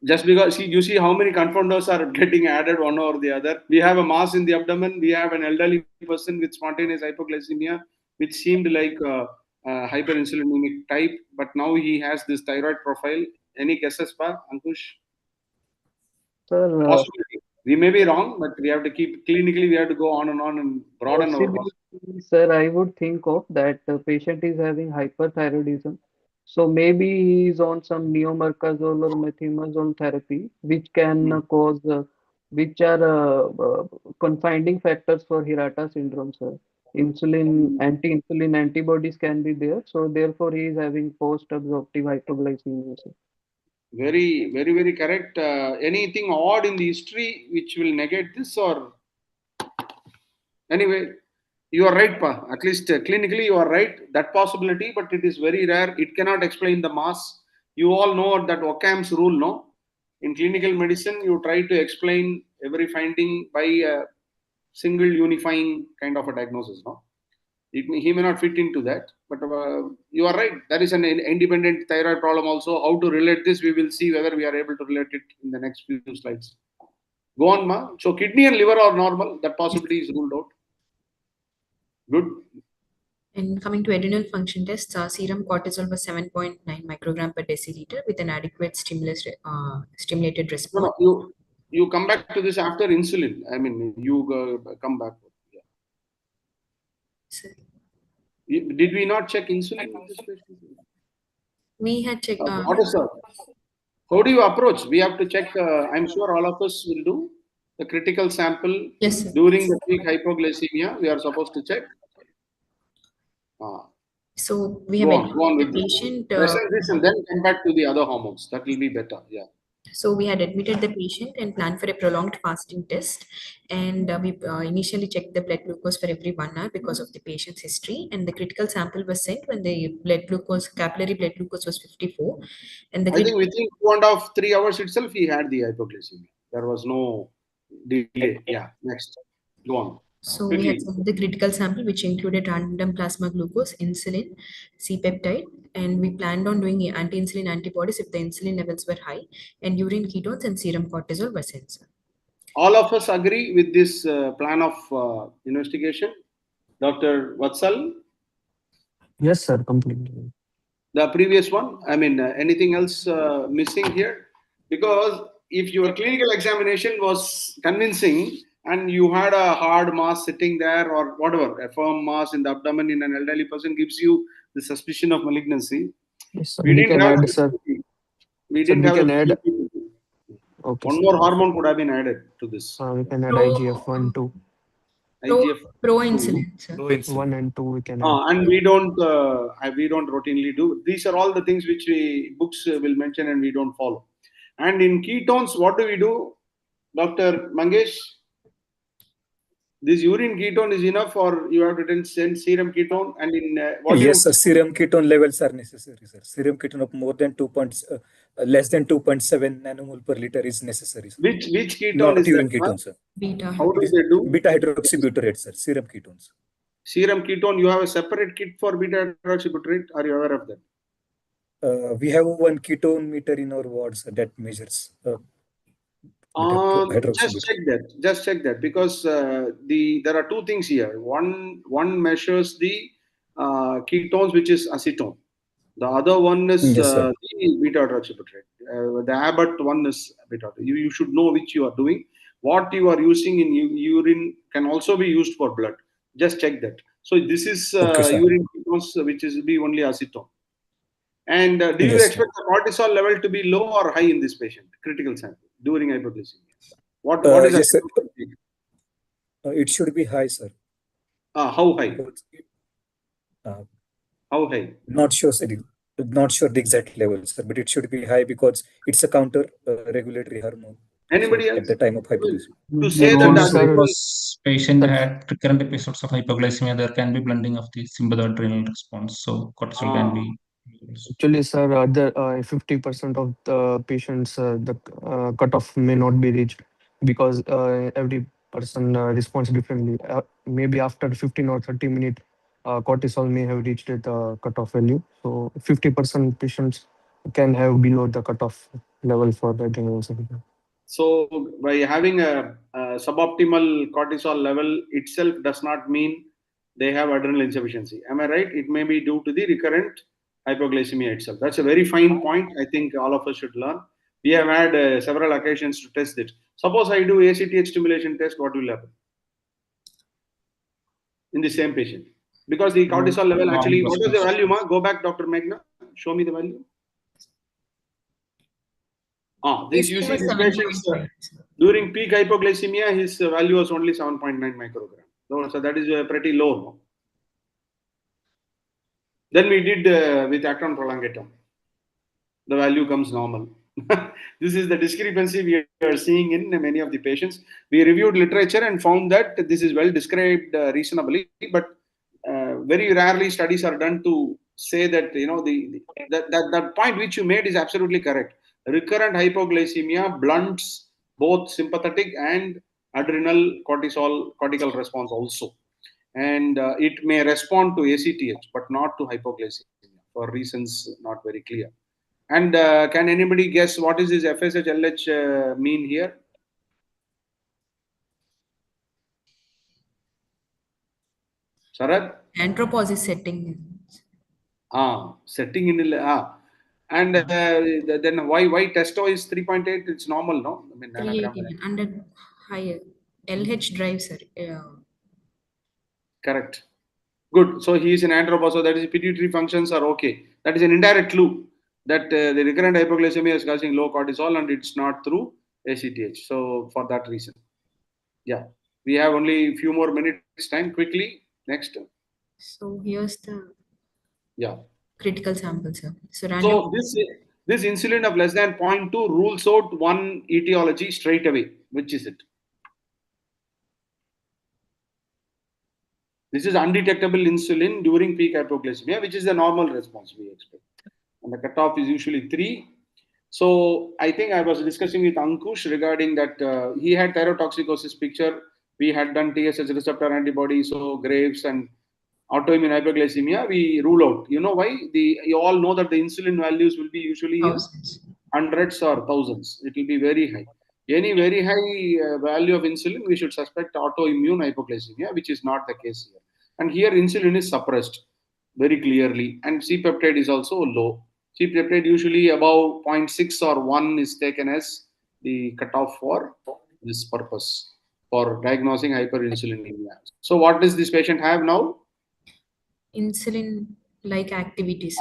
Just because you see how many confounders are getting added one or the other. We have a mass in the abdomen. We have an elderly person with spontaneous hypoglycemia, which seemed like hyperinsulinemic type, but now he has this thyroid profile. Any guesses, pa, Ankush? Sir, possibility. We may be wrong, but we have to keep clinically. We have to go on and broaden our possibility. Sir, I would think of that the patient is having hyperthyroidism. So maybe he is on some neomercazole or methimazole therapy, which can cause, which are confounding factors for Hirata syndrome, sir. Anti-insulin antibodies can be there. So therefore, he is having post-absorptive hypoglycemia, sir. Very, very, very correct. Anything odd in the history which will negate this, or anyway, you are right, Pa. At least clinically, you are right. That possibility, but it is very rare. It cannot explain the mass. You all know that Occam's rule, no? In clinical medicine, you try to explain every finding by a single unifying kind of a diagnosis, no? He may not fit into that, but you are right. There is an independent thyroid problem also. How to relate this, we will see whether we are able to relate it in the next few slides. Go on, Ma. So kidney and liver are normal. That possibility is ruled out. Good. And coming to adrenal function tests, serum cortisol was 7.9 microgram per deciliter with an adequate stimulated response. No, you come back to this after insulin. I mean, you come back. Yeah. Did we not check insulin in this patient? We had checked. What is that? How do you approach? We have to check. I'm sure all of us will do the critical sample. Yes, sir. During the peak hypoglycemia. We are supposed to check. So we have go on the with patient. Present this and then come back to the other hormones. That will be better. Yeah. So we had admitted the patient and planned for a prolonged fasting test, and we initially checked the blood glucose for every 1 hour because of the patient's history, and the critical sample was sent when the capillary blood glucose was 54, and the I think within 2.5 3 hours itself he had the hypoglycemia. There was no delay. Yeah. Next, go on. So we had sent the critical sample, which included random plasma glucose, insulin, C-peptide, and we planned on doing anti-insulin antibodies if the insulin levels were high, and urine ketones and serum cortisol were sensor. All of us agree with this plan of investigation. Dr. Vatsal? Yes, sir, completely. The previous one, I mean, anything else missing here? Because if your clinical examination was convincing and you had a hard mass sitting there or whatever, a firm mass in the abdomen in an elderly person gives you the suspicion of malignancy. Yes, sir. We didn't have sir. We didn't have add. Okay, one more hormone could have been added to this. We can add IGF-1, 2. Pro-insulin, sir. 1 and 2 we can add. And we don't routinely do. These are all the things which books will mention and we don't follow. And in ketones, what do we do, Dr. Mangesh? This urine ketone is enough, or you have to send serum ketone? And in yes, sir, serum ketone levels are necessary, sir. Serum ketone of more than less than 2.7 nanomole per liter is necessary, sir. Which ketone not is urine that, ketone, sir? Beta. How do they do? Beta hydroxybutyrate, sir. Serum ketones. Serum ketone, you have a separate kit for beta hydroxybutyrate. Are you aware of that? We have one ketone meter in our wards that measures. Just check that because there are two things here. One measures the ketones, which is acetone. The other one is the beta hydroxybutyrate. The Abbott one is beta. You should know which you are doing. What you are using in urine can also be used for blood. Just check that. So this is urine ketones, which is be only acetone. And do you expect the cortisol level to be low or high in this patient? Critical sample during hypoglycemia. What is yes, sir. It should be high, sir. How high? How high? Not sure, sir. Not sure the exact level, sir, but it should be high because it's a counter regulatory hormone. Anybody else? At the time of hypoglycemia? To say that because patient had recurrent episodes of hypoglycemia, there can be blunting of the sympathadrenal response. So cortisol can be. Actually, sir, 50% of the patients, the cutoff may not be reached because every person responds differently. Maybe after 15 or 30 minutes, cortisol may have reached the cutoff value. So 50% patients can have below the cutoff level for the adrenal insufficiency. So by having a suboptimal cortisol level itself does not mean they have adrenal insufficiency. Am I right? It may be due to the recurrent hypoglycemia itself. That's a very fine point. I think all of us should learn. We have had several occasions to test it. Suppose I do ACTH stimulation test, what will happen in the same patient? Because the cortisol level actually, what is the value, Ma? Go back, Dr. Meghna. Show me the value. This you see this patient during peak hypoglycemia, his value was only 7.9 microgram. So that is pretty low. No? Then we did with acron prolongatum. The value comes normal. This is the discrepancy we are seeing in many of the patients. We reviewed literature and found that this is well described reasonably, but very rarely studies are done to say that, that point which you made is absolutely correct. Recurrent hypoglycemia blunts both sympathetic and adrenal cortical response also. And it may respond to ACTH, but not to hypoglycemia for reasons not very clear. And can anybody guess what is this FSH-LH mean here? Sharad? Andropause setting. Setting in. And then why testo is 3.8? It's normal, no? I mean, 381 under higher. LH drives correct. Good. So he is in andropause. So that is pituitary functions are okay. That is an indirect clue that the recurrent hypoglycemia is causing low cortisol and it's not through ACTH. So for that reason. Yeah. We have only a few more minutes time. Quickly. Next. So here's the critical sample, sir. So this insulin of less than 0.2 rules out one etiology straight away. Which is it? This is undetectable insulin during peak hypoglycemia, which is the normal response we expect. And the cutoff is usually 3. So I think I was discussing with Ankush regarding that he had thyrotoxicosis picture. We had done TSH receptor antibody, so Graves and autoimmune hypoglycemia, we rule out. You know why? You all know that the insulin values will be usually thousands. Hundreds or thousands. It will be very high. Any very high value of insulin, we should suspect autoimmune hypoglycemia, which is not the case here. And here insulin is suppressed very clearly. And C-peptide is also low. C-peptide usually above 0.6 or 1 is taken as the cutoff for this purpose, for diagnosing hyperinsulinemia. So what does this patient have now? Insulin-like activities.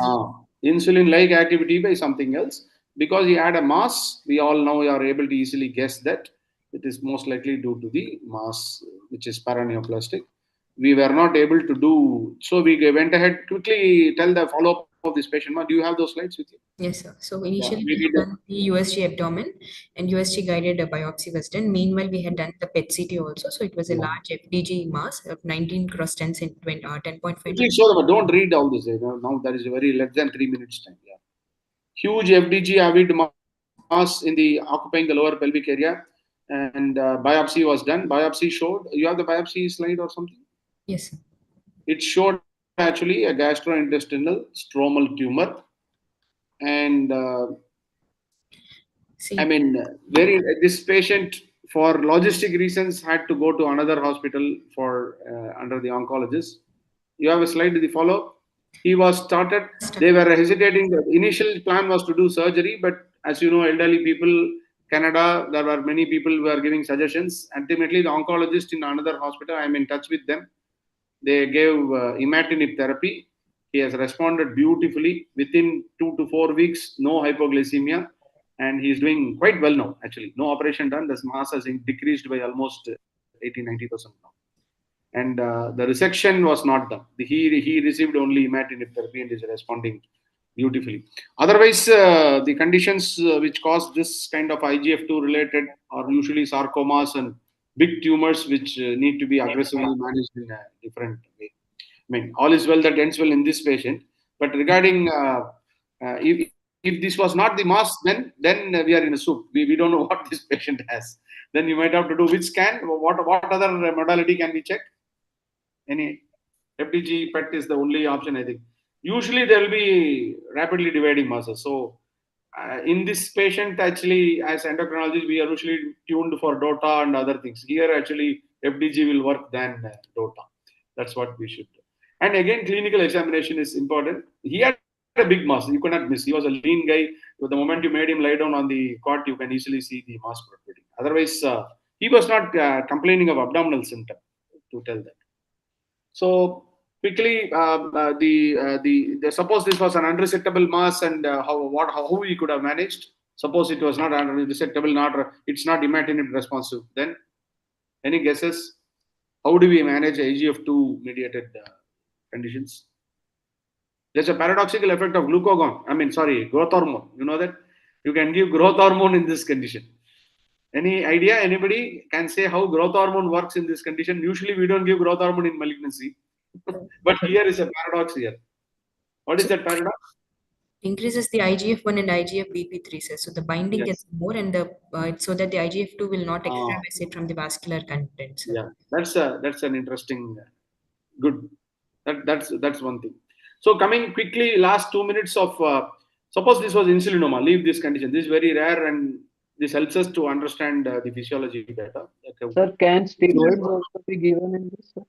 Insulin-like activity by something else. Because he had a mass, we all now are able to easily guess that it is most likely due to the mass, which is paraneoplastic. We were not able to do, so we went ahead quickly. Tell the follow-up of this patient. Do you have those slides with you? Yes, sir. So initially we had done the USG abdomen and USG guided biopsy was done. Meanwhile, we had done the PET CT also. So it was a large FDG mass of 19 cross 10 10.5. Quickly show them, don't read all this. Now that is a very less than 3 minutes time. Yeah. Huge FDG avid mass in the occupying the lower pelvic area, and biopsy was done. Biopsy showed, you have the biopsy slide or something? Yes, sir. It showed actually a gastrointestinal stromal tumor, and I mean, this patient for logistic reasons had to go to another hospital for under the oncologist. You have a slide to the follow. He was started. They were hesitating. The initial plan was to do surgery, but as you know, elderly people, Canada, there were many people who were giving suggestions. Ultimately, the oncologist in another hospital, I'm in touch with them. They gave imatinib therapy. He has responded beautifully. Within 2 to 4 weeks, no hypoglycemia. And he's doing quite well now, actually. No operation done. The mass has decreased by almost 80-90% now. And the resection was not done. He received only imatinib therapy and is responding beautifully. Otherwise, the conditions which cause this kind of IGF-2 related are usually sarcomas and big tumors which need to be aggressively managed in a different way. I mean, all is well that ends well in this patient. But regarding if this was not the mass, then we are in a soup. We don't know what this patient has. Then you might have to do which scan. What other modality can we check? Any FDG PET is the only option, I think. Usually there will be rapidly dividing masses. So in this patient, actually, as endocrinologists, we are usually tuned for DOTA and other things. Here, actually, FDG will work than DOTA. That's what we should do. And again, clinical examination is important. He had a big mass. You cannot miss. He was a lean guy. The moment you made him lie down on the cot, you can easily see the mass protruding. Otherwise, he was not complaining of abdominal symptom, to tell that. So quickly, suppose this was an unresectable mass, and how we could have managed. Suppose it was not unresectable, it's not imatinib responsive. Then, any guesses? How do we manage IGF-2 mediated conditions? There's a paradoxical effect of glucagon. Growth hormone. You know that You can give growth hormone in this condition. Any idea? Anybody can say how growth hormone works in this condition? Usually we don't give growth hormone in malignancy. But here is a paradox here. What is that paradox? Increases the IGF-1 and IGF-BP3, sir. So the binding gets more, and so that the IGF-2 will not extravasate from the vascular content, sir. Yeah, that's an interesting, good. That's one thing. So coming quickly, last 2 minutes of suppose this was insulinoma. Leave this condition. This is very rare, and this helps us to understand the physiology better. Okay. Sir, can steroids also be given in this, sir?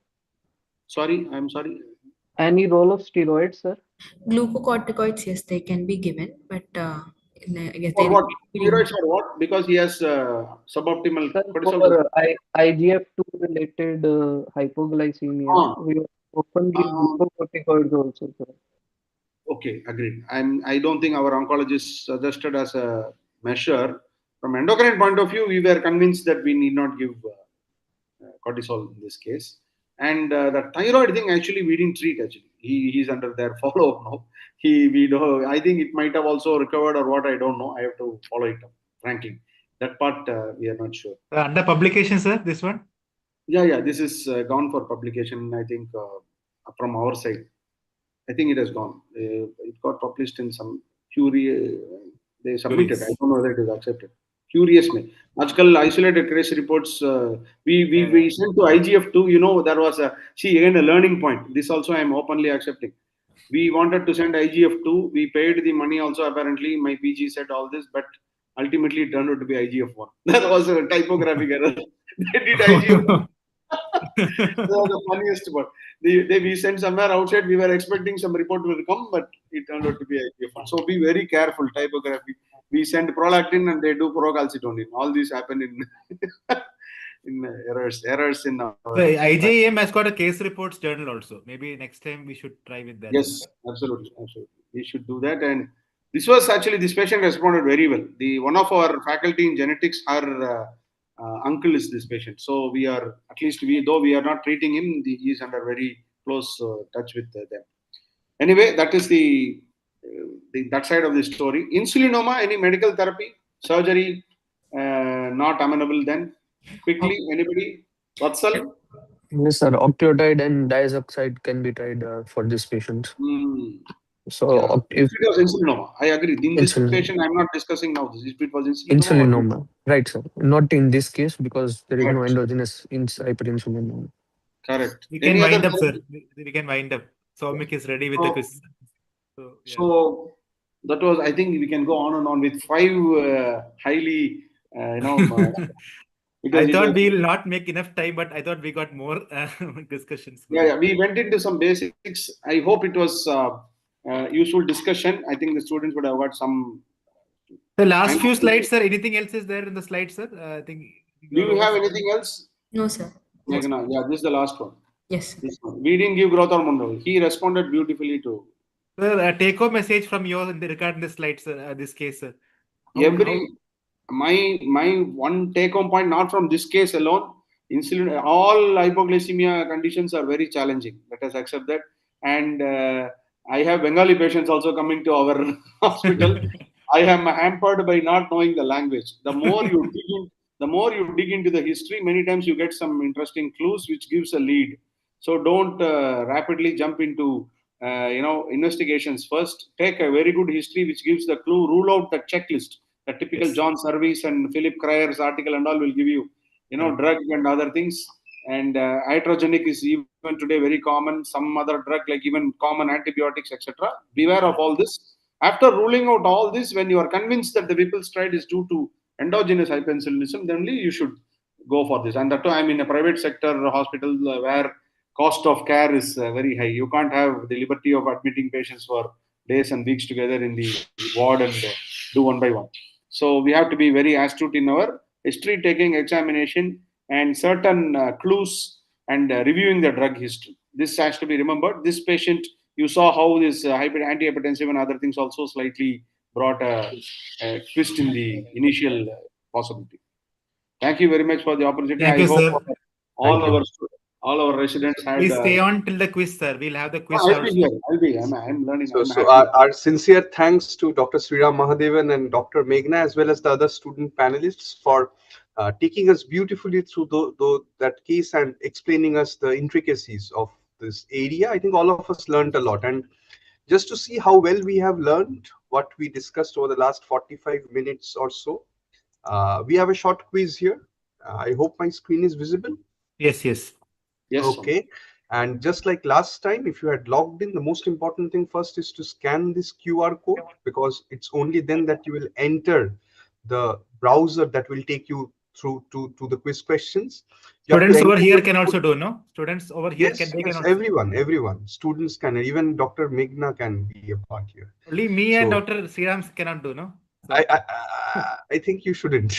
Sorry, I'm sorry. Any role of steroids, sir? Glucocorticoids, yes, they can be given, but yes, For what? Steroids for what? Because he has suboptimal cortisol. For IGF-2 related hypoglycemia, we often give glucocorticoids also, sir. Okay, agreed. I don't think our oncologist suggested as a measure. From endocrine point of view, we were convinced that we need not give cortisol in this case. And the thyroid thing, actually, we didn't treat. Actually, he's under their follow-up now. I think it might have also recovered or what, I don't know. I have to follow it up. Frankly, that part we are not sure. Under publication, sir, this one. Yeah. This is gone for publication. I think from our side. I think it has gone. It got published in some they submitted. I don't know whether it is accepted. Curious me. Article isolated case reports. We sent to IGF-2. There was again a learning point. This also I am openly accepting. We wanted to send IGF-2. We paid the money also. Apparently, my PG said all this, but ultimately it turned out to be IGF-1. That was a typographic error. They did IGF-1. That was the funniest part. We sent somewhere outside. We were expecting some report will come, but it turned out to be IGF-1. So be very careful. Typography. We send prolactin and they do procalcitonin. All these happen in errors in our. IJM has got a case reports journal also. Maybe next time we should try with that. Yes, absolutely. We should do that. And this patient responded very well. One of our faculty in genetics, her uncle is this patient. So we are, at least though we are not treating him, he is under very close touch with them. Anyway, that is that side of the story. Insulinoma, any medical therapy, surgery, not amenable then? Quickly, anybody? Vatsal? Yes, sir. Octreotide and diazoxide can be tried for this patient. So if it was insulinoma, I agree. In this patient, I'm not discussing now. If it was insulinoma, right, sir. Not in this case because there is no endogenous hyperinsulinemia. Correct. We can wind up, sir. We can wind up. Soumik is ready with the quiz. So that was, I think we can go on and on with 5 highly, I thought we'll not make enough time, but I thought we got more discussions. Yeah, we went into some basics. I hope it was useful discussion. I think the students would have got some. The last few slides, sir. Anything else is there in the slides, sir? I think. Do you have anything else? No, sir. Yeah, this is the last one. Yes. We didn't give growth hormone. He responded beautifully to. Sir, a take-home message from you regarding the slides, sir. This case, sir. My one take-home point, not from this case alone. Insulin, all hypoglycemia conditions are very challenging. Let us accept that. And I have Bengali patients also coming to our hospital. I am hampered by not knowing the language. The more you dig into the history, many times you get some interesting clues, which gives a lead. So don't rapidly jump into investigations. First, take a very good history, which gives the clue. Rule out the checklist. The typical John Service and Philip Crier's article and all will give you, drug and other things. And iatrogenic is even today very common. Some other drug, like even common antibiotics, etc. Beware of all this. After ruling out all this, when you are convinced that the Whipple stride is due to endogenous hyperinsulinism, then only you should go for this. And that too, I'm in a private sector hospital where cost of care is very high. You can't have the liberty of admitting patients for days and weeks together in the ward and do one by one. So we have to be very astute in our history taking examination and certain clues and reviewing the drug history. This has to be remembered. This patient, you saw how this antihypertensive and other things also slightly brought a twist in the initial possibility. Thank you very much for the opportunity. Thank you, sir. All our all our residents had. Please stay on till the quiz, sir. We'll have the quiz I'll be also. here. I'm learning. So, I'm so happy. our sincere thanks to Dr. Sriram Mahadevan and Dr. Meghna, as well as the other student panelists, for taking us beautifully through that case and explaining us the intricacies of this area. I think all of us learned a lot. And just to see how well we have learned what we discussed over the last 45 minutes or so, we have a short quiz here. I hope my screen is visible. Yes, yes. Yes. Okay. And just like last time, if you had logged in, the most important thing first is to scan this QR code, because it's only then that you will enter the browser that will take you through to the quiz questions. You have to Students over enter here your can full- also do, no? Students over here Yes, can also. everyone. Students can, even Dr. Meghna can be a part here. Only me and So, Dr. Sriram cannot do, no? So, I think you shouldn't.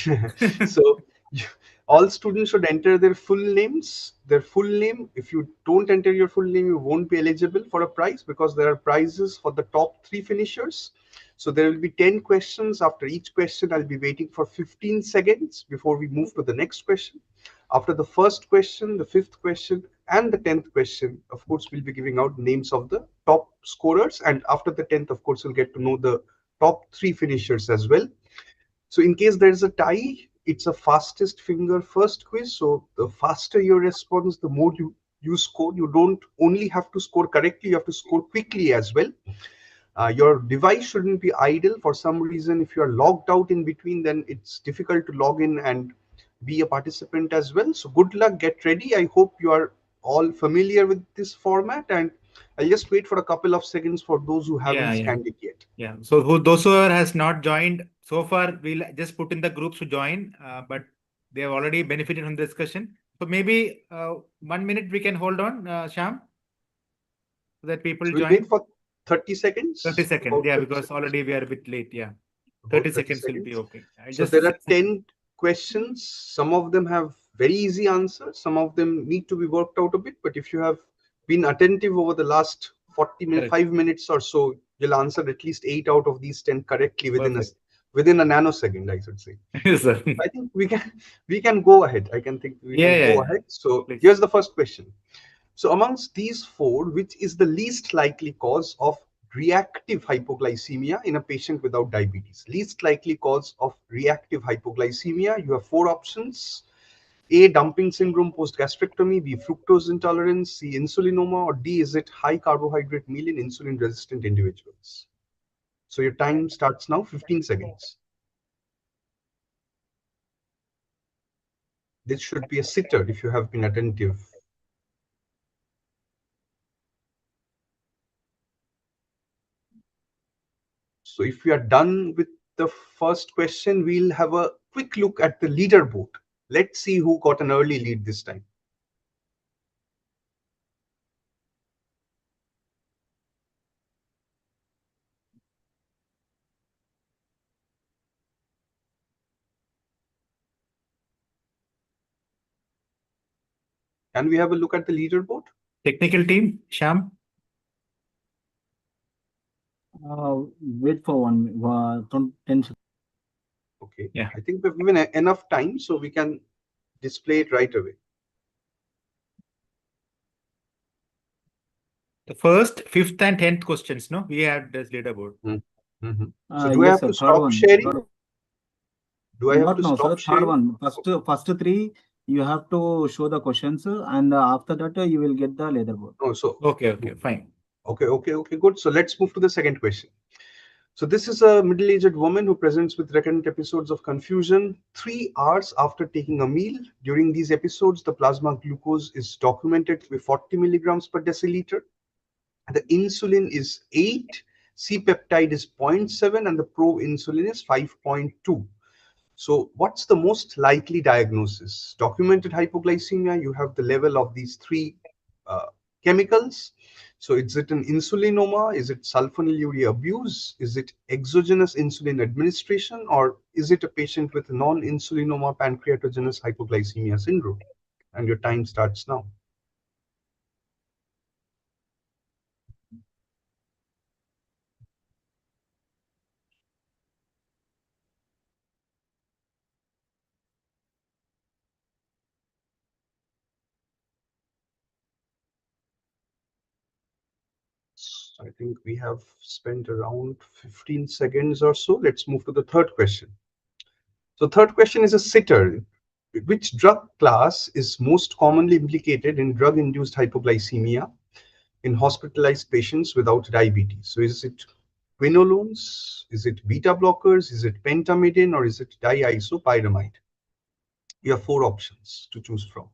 So you, all students should enter their full names. Their full name. If you don't enter your full name, you won't be eligible for a prize, because there are prizes for the top 3 finishers. So there will be 10 questions. After each question, I'll be waiting for 15 seconds before we move to the next question. After the first question, the 5th question, and the 10th question, of course, we'll be giving out names of the top scorers. And after the 10th, of course, you'll get to know the top 3 finishers as well. So in case there is a tie, it's a fastest finger first quiz. So the faster your response, the more you score. You don't only have to score correctly, you have to score quickly as well. Your device shouldn't be idle. For some reason, if you are logged out in between, then it's difficult to log in and be a participant as well. So good luck, get ready. I hope you are all familiar with this format, and I'll just wait for a couple of seconds for those who haven't scanned it yet. Yeah. So those who has not joined so far, we'll just put in the groups to join, but they have already benefited from the discussion. So maybe 1 minute we can hold on, Sham, so that people So we'll join. wait for 30 seconds. 30 seconds. About Yeah, 30 because seconds. already we are a bit late. Yeah. About 30 seconds will be okay. So there are 10 questions. Some of them have very easy answers. Some of them need to be worked out a bit. But if you have been attentive over the last 40 minutes, 5 minutes or so, you'll answer at least 8 out of these 10 correctly within a nanosecond, I should say. Yes, sir. I think we can go ahead. I can think we can go ahead. So here's the first question. So amongst these 4, which is the least likely cause of reactive hypoglycemia in a patient without diabetes? Least likely cause of reactive hypoglycemia. You have 4 options. A, dumping syndrome post gastrectomy. B, fructose intolerance. C, insulinoma. Or D, is it high carbohydrate meal in insulin resistant individuals? So your time starts now, 15 seconds. This should be a sitter if you have been attentive. So if we are done with the first question, we'll have a quick look at the leaderboard. Let's see who got an early lead this time. Can we have a look at the leaderboard? Technical team, Sham. Wait for 10 seconds. Okay. Yeah. I think we've given enough time, so we can display it right away. The first, 5th, and 10th questions, no? We have this leaderboard. So do I have to stop sharing? Do I have to stop sharing? First 3, you have to show the questions, and after that, you will get the leaderboard. Oh, so okay, fine. Okay, good. So let's move to the second question. So this is a middle-aged woman who presents with recurrent episodes of confusion 3 hours after taking a meal. During these episodes, the plasma glucose is documented to be 40 milligrams per deciliter. The insulin is 8, C-peptide is 0.7, and the pro-insulin is 5.2. So what's the most likely diagnosis? Documented hypoglycemia, you have the level of these 3 chemicals. So is it an insulinoma? Is it sulfonylurea abuse? Is it exogenous insulin administration? Or is it a patient with non-insulinoma pancreatogenous hypoglycemia syndrome? And your time starts now. So I think we have spent around 15 seconds or so. Let's move to the third question. So third question is a sitter. Which drug class is most commonly implicated in drug-induced hypoglycemia in hospitalized patients without diabetes? So is it quinolones, is it beta blockers, is it pentamidine, or is it diisopyramide? You have four options to choose from.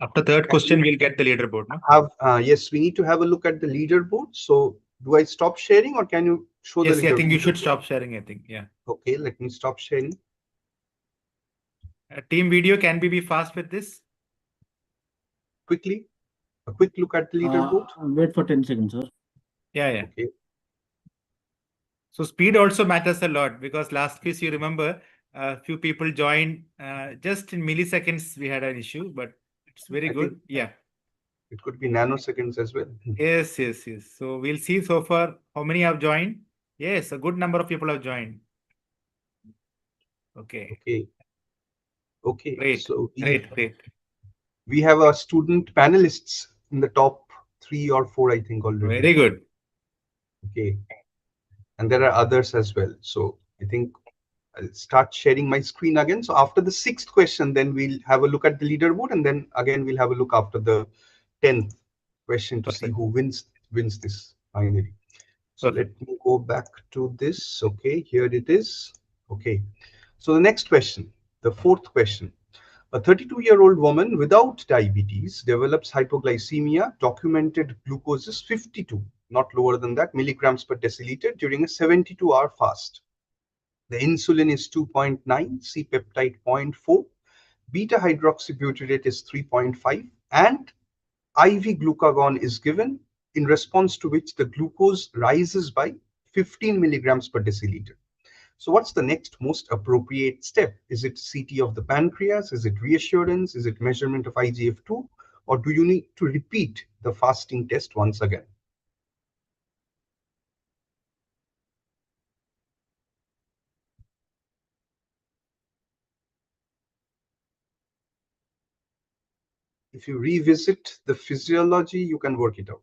After third question, we'll get the leaderboard. No? Yes, we need to have a look at the leaderboard. So do I stop sharing or can you show the leaderboard? Yes, I think you should stop sharing, I think. Yeah. Okay, let me stop sharing. Team video, can we be fast with this? Quickly, a quick look at the leaderboard. Wait for 10 seconds, sir. Yeah, yeah. Okay. So speed also matters a lot because last quiz, you remember, a few people joined just in milliseconds. We had an issue, but it's very good. Yeah. It could be nanoseconds as well. Yes, yes, yes. So we'll see so far how many have joined. Yes, a good number of people have joined. Okay. Okay. Okay. Great. So Great. We have a student panelists in the top 3 or 4, I think, already. Very good. Okay. And there are others as well. So I think I'll start sharing my screen again. So after the 6th question, then we'll have a look at the leaderboard, and then again we'll have a look after the 10th question to see who wins this finally. So let me go back to this. Okay, here it is. Okay. So the next question, the 4th question. A 32-year-old woman without diabetes develops hypoglycemia. Documented glucose is 52, not lower than that, milligrams per deciliter during a 72-hour fast. The insulin is 2.9, C-peptide 0.4, beta hydroxybutyrate is 3.5, and IV glucagon is given, in response to which the glucose rises by 15 milligrams per deciliter. So what's the next most appropriate step? Is it CT of the pancreas? Is it reassurance? Is it measurement of IGF-2? Or do you need to repeat the fasting test once again? If you revisit the physiology, you can work it out.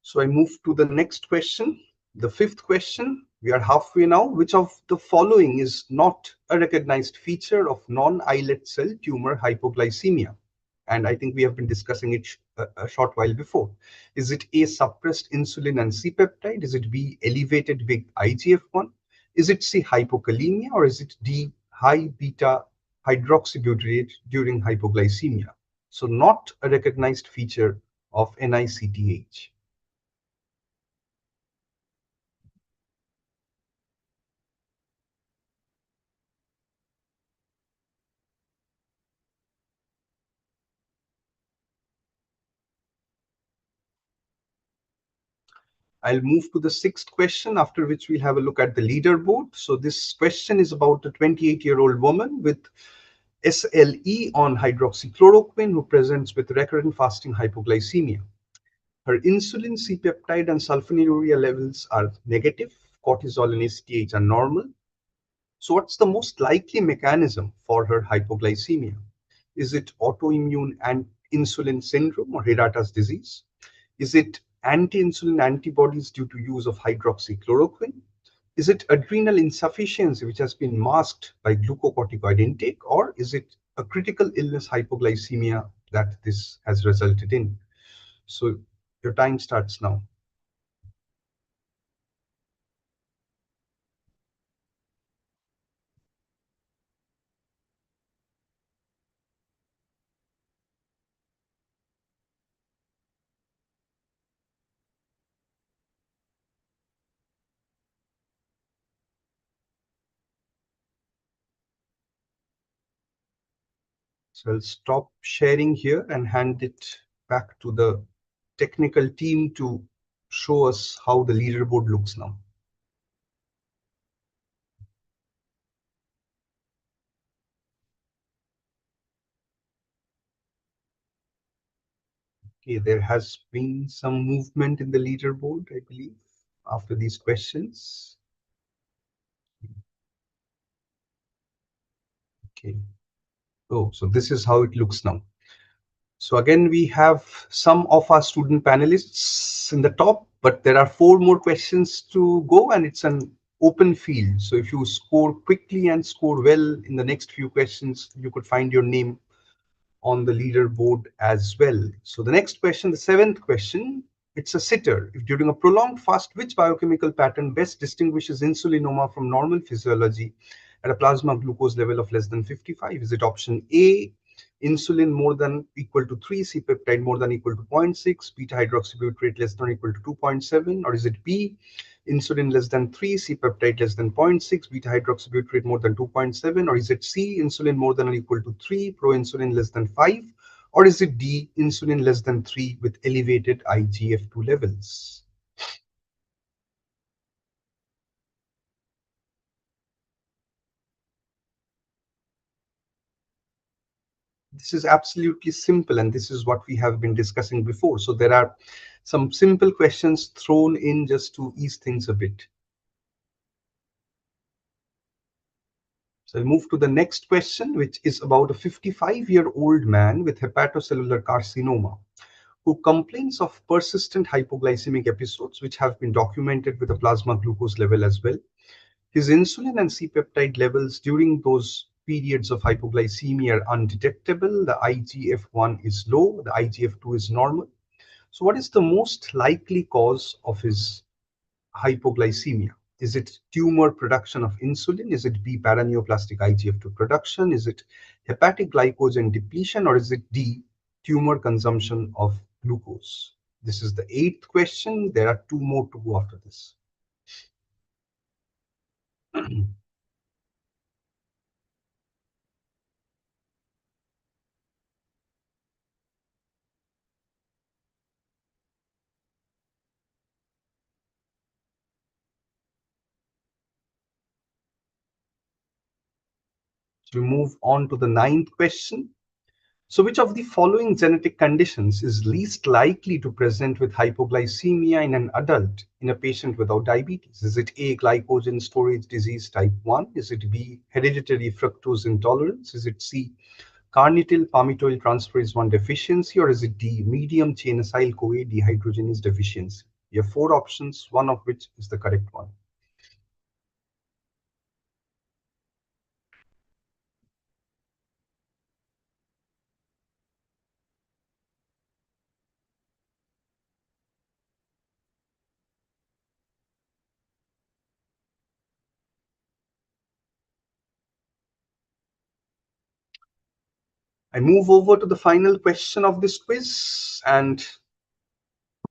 So I move to the next question, the 5th question. We are halfway now. Which of the following is not a recognized feature of non-islet cell tumor hypoglycemia? And I think we have been discussing it a short while before. Is it A, suppressed insulin and C-peptide? Is it B, elevated big IGF-1? Is it C, hypokalemia? Or is it D, high beta hydroxybutyrate during hypoglycemia? So not a recognized feature of NICTH. I'll move to the 6th question, after which we'll have a look at the leaderboard. So this question is about a 28-year-old woman with SLE on hydroxychloroquine who presents with recurrent fasting hypoglycemia. Her insulin, C-peptide, and sulfonylurea levels are negative. Cortisol and ACTH are normal. So what's the most likely mechanism for her hypoglycemia? Is it autoimmune and insulin syndrome or Hirata's disease? Is it anti-insulin antibodies due to use of hydroxychloroquine? Is it adrenal insufficiency which has been masked by glucocorticoid intake? Or is it a critical illness hypoglycemia that this has resulted in? So your time starts now. So I'll stop sharing here and hand it back to the technical team to show us how the leaderboard looks now. Okay, there has been some movement in the leaderboard, I believe, after these questions. Okay. Oh, so this is how it looks now. So again, we have some of our student panelists in the top, but there are 4 more questions to go and it's an open field. So if you score quickly and score well in the next few questions, you could find your name on the leaderboard as well. So the next question, the 7th question, it's a sitter. If during a prolonged fast, which biochemical pattern best distinguishes insulinoma from normal physiology at a plasma glucose level of less than 55? Is it option A, insulin more than equal to 3, C-peptide more than equal to 0.6, beta hydroxybutyrate less than or equal to 2.7, or is it B, insulin less than 3, C-peptide less than 0.6, beta hydroxybutyrate more than 2.7, or is it C, insulin more than or equal to 3, proinsulin less than 5, or is it D, insulin less than 3 with elevated IGF-2 levels? This is absolutely simple, and this is what we have been discussing before. So there are some simple questions thrown in just to ease things a bit. So I'll move to the next question, which is about a 55-year-old man with hepatocellular carcinoma who complains of persistent hypoglycemic episodes, which have been documented with a plasma glucose level as well. His insulin and C-peptide levels during those periods of hypoglycemia are undetectable. The IGF-1 is low, the IGF-2 is normal. So what is the most likely cause of his hypoglycemia? Is it tumor production of insulin? Is it B, paraneoplastic IGF-2 production? Is it hepatic glycogen depletion? Or is it D, tumor consumption of glucose? This is the 8th question. There are 2 more to go after this. We move on to the 9th question. So which of the following genetic conditions is least likely to present with hypoglycemia in an adult in a patient without diabetes? Is it A, glycogen storage disease type 1? Is it B, hereditary fructose intolerance? Is it C, carnitine palmitoyl transferase 1 deficiency? Or is it D, medium chain acyl CoA dehydrogenase deficiency? You have 4 options, one of which is the correct one. I move over to the final question of this quiz, and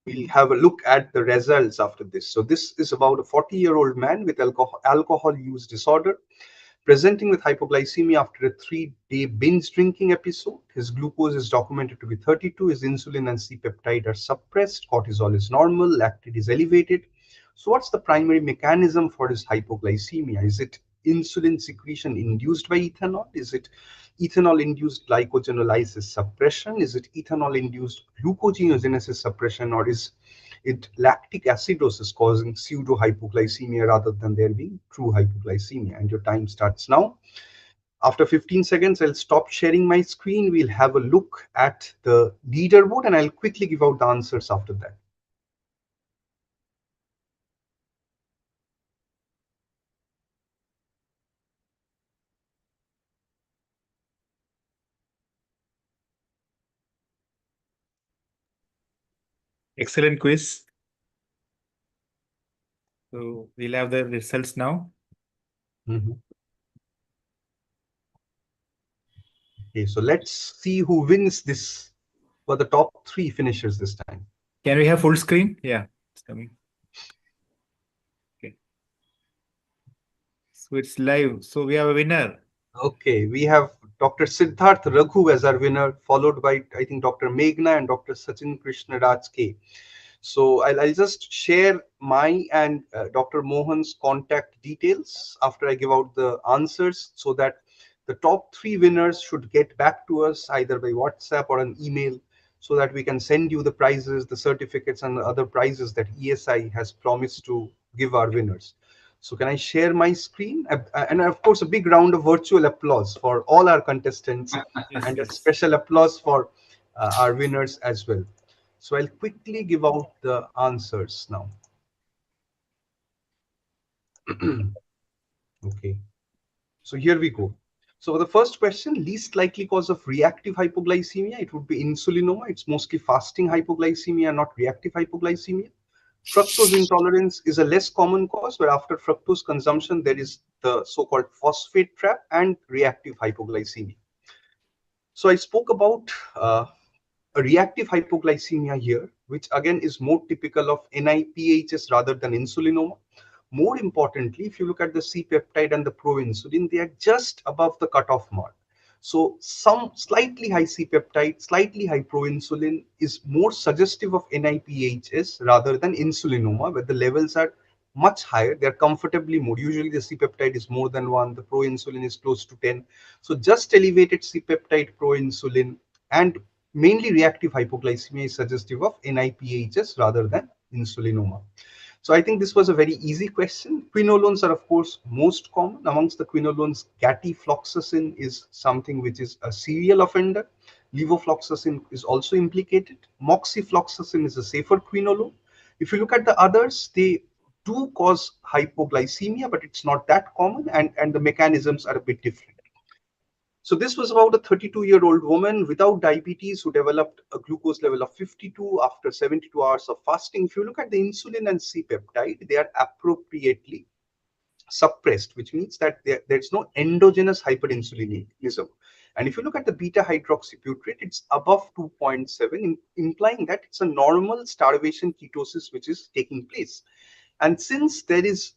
we'll have a look at the results after this. So this is about a 40-year-old man with alcohol use disorder presenting with hypoglycemia after a 3-day binge drinking episode. His glucose is documented to be 32. His insulin and C-peptide are suppressed. Cortisol is normal. Lactate is elevated. So what's the primary mechanism for his hypoglycemia? Is it insulin secretion induced by ethanol? Is it ethanol-induced glycogenolysis suppression? Is it ethanol-induced glucogenesis suppression? Or is it lactic acidosis causing pseudo hypoglycemia rather than there being true hypoglycemia? And your time starts now. After 15 seconds, I'll stop sharing my screen. We'll have a look at the leaderboard and I'll quickly give out the answers after that. Excellent quiz. So we'll have the results now. Okay, so let's see who wins this for the top 3 finishers this time. Can we have full screen? Yeah, it's coming. Okay. So it's live. So we have a winner. Okay, we have Dr. Siddharth Raghu as our winner, followed by I think Dr. Meghna and Dr. Sachin Krishna Raj K. So I'll just share my and Dr. Mohan's contact details after I give out the answers, so that the top three winners should get back to us either by WhatsApp or an email, so that we can send you the prizes, the certificates, and the other prizes that ESI has promised to give our winners. So can I share my screen? And of course, a big round of virtual applause for all our contestants, Yes, and a yes. special applause for our winners as well. So I'll quickly give out the answers now. Okay, so here we go. So the first question, least likely cause of reactive hypoglycemia, it would be insulinoma. It's mostly fasting hypoglycemia, not reactive hypoglycemia. Fructose intolerance is a less common cause, where after fructose consumption, there is the so-called phosphate trap and reactive hypoglycemia. So I spoke about a reactive hypoglycemia here, which again is more typical of NIPHS rather than insulinoma. More importantly, if you look at the C-peptide and the proinsulin, they are just above the cutoff mark. So some slightly high C-peptide, slightly high proinsulin is more suggestive of NIPHS rather than insulinoma, where the levels are much higher. They're comfortably more. Usually the C-peptide is more than 1, the proinsulin is close to 10. So just elevated C-peptide, proinsulin, and mainly reactive hypoglycemia is suggestive of NIPHS rather than insulinoma. So I think this was a very easy question. Quinolones are of course most common. Amongst the quinolones, gatifloxacin is something which is a serial offender. Levofloxacin is also implicated. Moxifloxacin is a safer quinolone. If you look at the others, they do cause hypoglycemia, but it's not that common, and the mechanisms are a bit different. So this was about a 32-year-old woman without diabetes who developed a glucose level of 52 after 72 hours of fasting. If you look at the insulin and C-peptide, they are appropriately suppressed, which means that there's no endogenous hyperinsulinism. And if you look at the beta hydroxybutyrate, it's above 2.7, implying that it's a normal starvation ketosis which is taking place. And since there is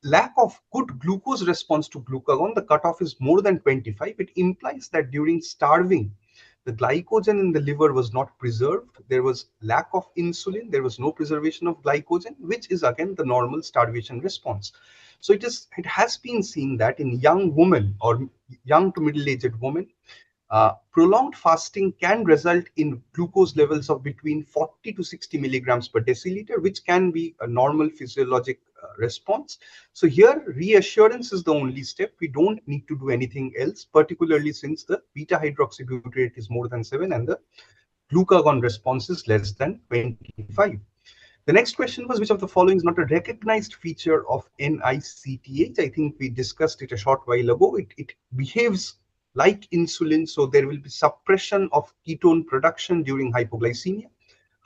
lack of good glucose response to glucagon, the cutoff is more than 25. It implies that during starving, the glycogen in the liver was not preserved. There was lack of insulin. There was no preservation of glycogen, which is again the normal starvation response. So it has been seen that in young women or young to middle-aged women, prolonged fasting can result in glucose levels of between 40 to 60 milligrams per deciliter, which can be a normal physiologic response. So here, reassurance is the only step. We don't need to do anything else, particularly since the beta hydroxybutyrate is more than 7 and the glucagon response is less than 25. The next question was, which of the following is not a recognized feature of NICTH? I think we discussed it a short while ago. It behaves like insulin, so there will be suppression of ketone production during hypoglycemia.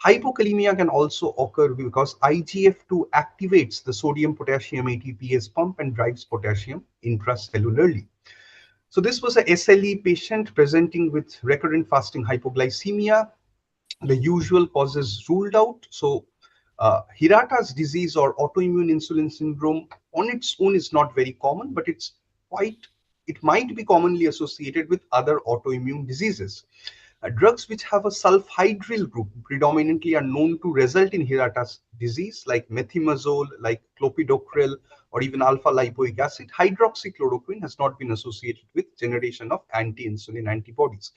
Hypokalemia can also occur because IGF-2 activates the sodium potassium ATPase pump and drives potassium intracellularly. So this was a SLE patient presenting with recurrent fasting hypoglycemia. The usual causes ruled out. So Hirata's disease or autoimmune insulin syndrome on its own is not very common, but it might be commonly associated with other autoimmune diseases. Drugs which have a sulfhydryl group predominantly are known to result in Hirata's disease, like methimazole, like clopidogrel, or even alpha lipoic acid. Hydroxychloroquine has not been associated with generation of anti-insulin antibodies.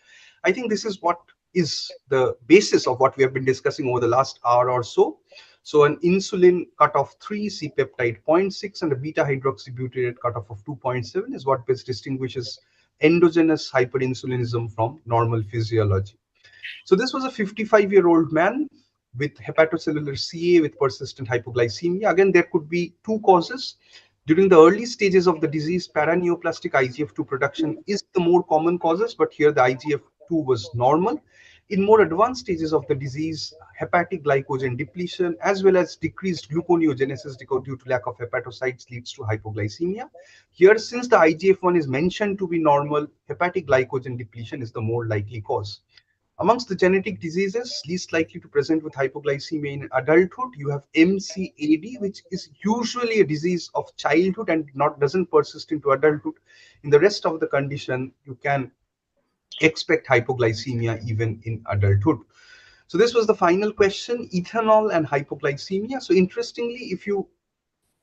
I think this is what is the basis of what we have been discussing over the last hour or so. So an insulin cutoff 3, C-peptide 0.6, and a beta hydroxybutyrate cutoff of 2.7 is what best distinguishes endogenous hyperinsulinism from normal physiology. So this was a 55-year-old man with hepatocellular CA with persistent hypoglycemia. Again, there could be two causes. During the early stages of the disease, paraneoplastic IGF-2 production is the more common causes, but here the IGF-2 was normal. In more advanced stages of the disease, hepatic glycogen depletion as well as decreased gluconeogenesis due to lack of hepatocytes leads to hypoglycemia. Here, since the IGF-1 is mentioned to be normal, hepatic glycogen depletion is the more likely cause. Amongst the genetic diseases least likely to present with hypoglycemia in adulthood, you have MCAD, which is usually a disease of childhood and doesn't persist into adulthood. In the rest of the condition, you can expect hypoglycemia even in adulthood. So this was the final question, ethanol and hypoglycemia. So interestingly, if you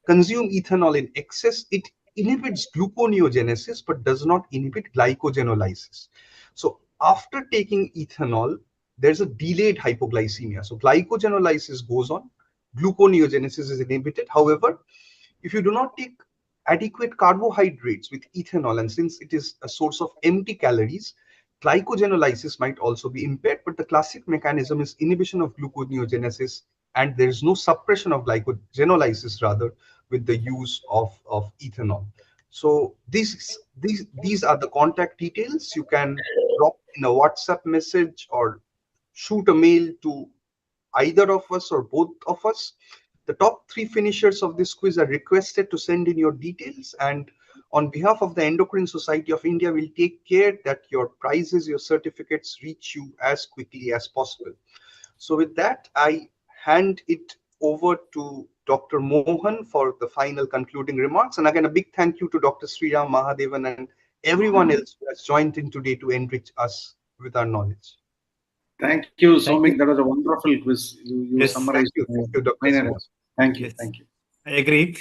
consume ethanol in excess, it inhibits gluconeogenesis but does not inhibit glycogenolysis. So after taking ethanol, there's a delayed hypoglycemia. So glycogenolysis goes on, gluconeogenesis is inhibited. However, if you do not take adequate carbohydrates with ethanol, and since it is a source of empty calories, glycogenolysis might also be impaired, but the classic mechanism is inhibition of gluconeogenesis, and there is no suppression of glycogenolysis rather with the use of ethanol. So these are the contact details. You can drop in a WhatsApp message or shoot a mail to either of us or both of us. The top 3 finishers of this quiz are requested to send in your details, and on behalf of the Endocrine Society of India, we'll take care that your prizes, your certificates reach you as quickly as possible. So with that, I hand it over to Dr. Mohan for the final concluding remarks. And again, a big thank you to Dr. Sriram Mahadevan and everyone else who has joined in today to enrich us with our knowledge. Thank you, Somik. That was a wonderful quiz. You Yes, summarized. Thank you, Dr. Fine Sriram. answer. Thank you. Yes. Thank you. I agree.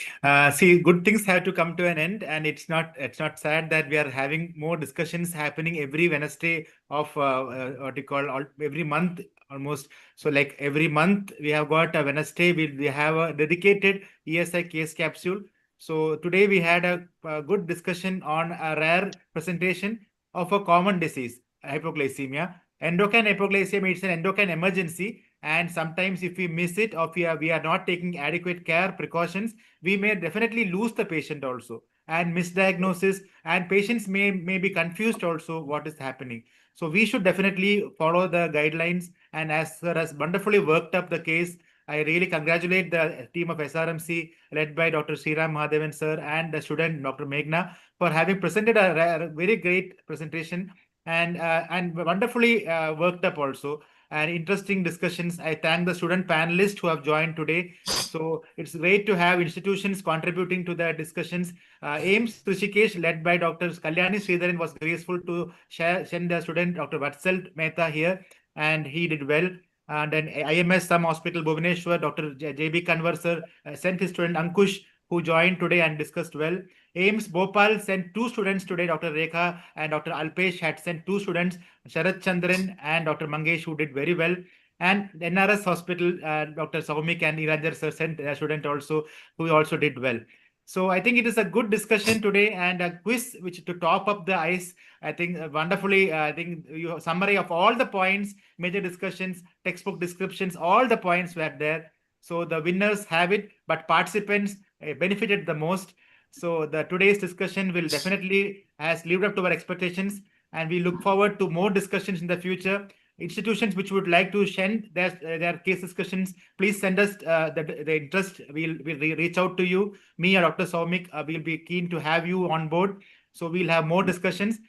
See, good things have to come to an end, and it's not sad that we are having more discussions happening every Wednesday of what you call every month almost. So like every month we have got a Wednesday. We have a dedicated ESI case capsule. So today we had a good discussion on a rare presentation of a common disease, hypoglycemia. Endocrine hypoglycemia, it's an endocrine emergency, and sometimes if we miss it or we are not taking adequate care precautions, we may definitely lose the patient also, and misdiagnosis, and patients may be confused also what is happening. So we should definitely follow the guidelines, and as sir has wonderfully worked up the case, I really congratulate the team of SRMC led by Dr. Sriram Mahadevan sir and the student Dr. Meghna for having presented a very great presentation, and wonderfully worked up also, and interesting discussions. I thank the student panelists who have joined today. So it's great to have institutions contributing to the discussions. AIMS Rishikesh, led by Dr. Kalyani Sridharan, was graceful to send the student Dr. Vatsal Mehta here, and he did well. And then IMS Some Hospital Bhubaneswar, Dr. JB Kanwar sir sent his student Ankush, who joined today and discussed well. AIMS Bhopal sent 2 students today, Dr. Rekha and Dr. Alpesh had sent 2 students, Sharat Chandran and Dr. Mangesh, who did very well. And NRS Hospital, Dr. Saumik and Niranjan sir sent a student also, who also did well. So I think it is a good discussion today and a quiz which to top up the ice. I think wonderfully, I think you summary of all the points, major discussions, textbook descriptions, all the points were there. So the winners have it, but participants benefited the most. So the today's discussion will definitely has lived up to our expectations, and we look forward to more discussions in the future. Institutions which would like to send their case discussions, please send us the interest. We'll reach out to you. Me or Dr. Soumik, we'll be keen to have you on board. So we'll have more discussions.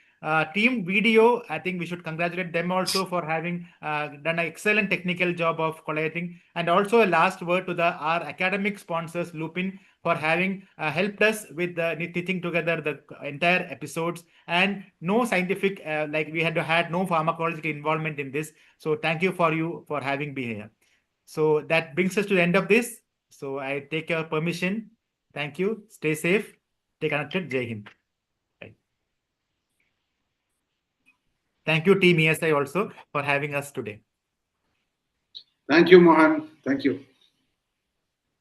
Team Video, I think we should congratulate them also for having done an excellent technical job of collating. And also a last word to our academic sponsors, Lupin, for having helped us with knitting together the entire episodes, and no scientific, like we had no pharmacological involvement in this. So thank you for having me here. So that brings us to the end of this. So I take your permission. Thank you. Stay safe. Stay connected. Jai Hind. Right. Thank you, Team ESI, also for having us today. Thank you, Mohan. Thank you.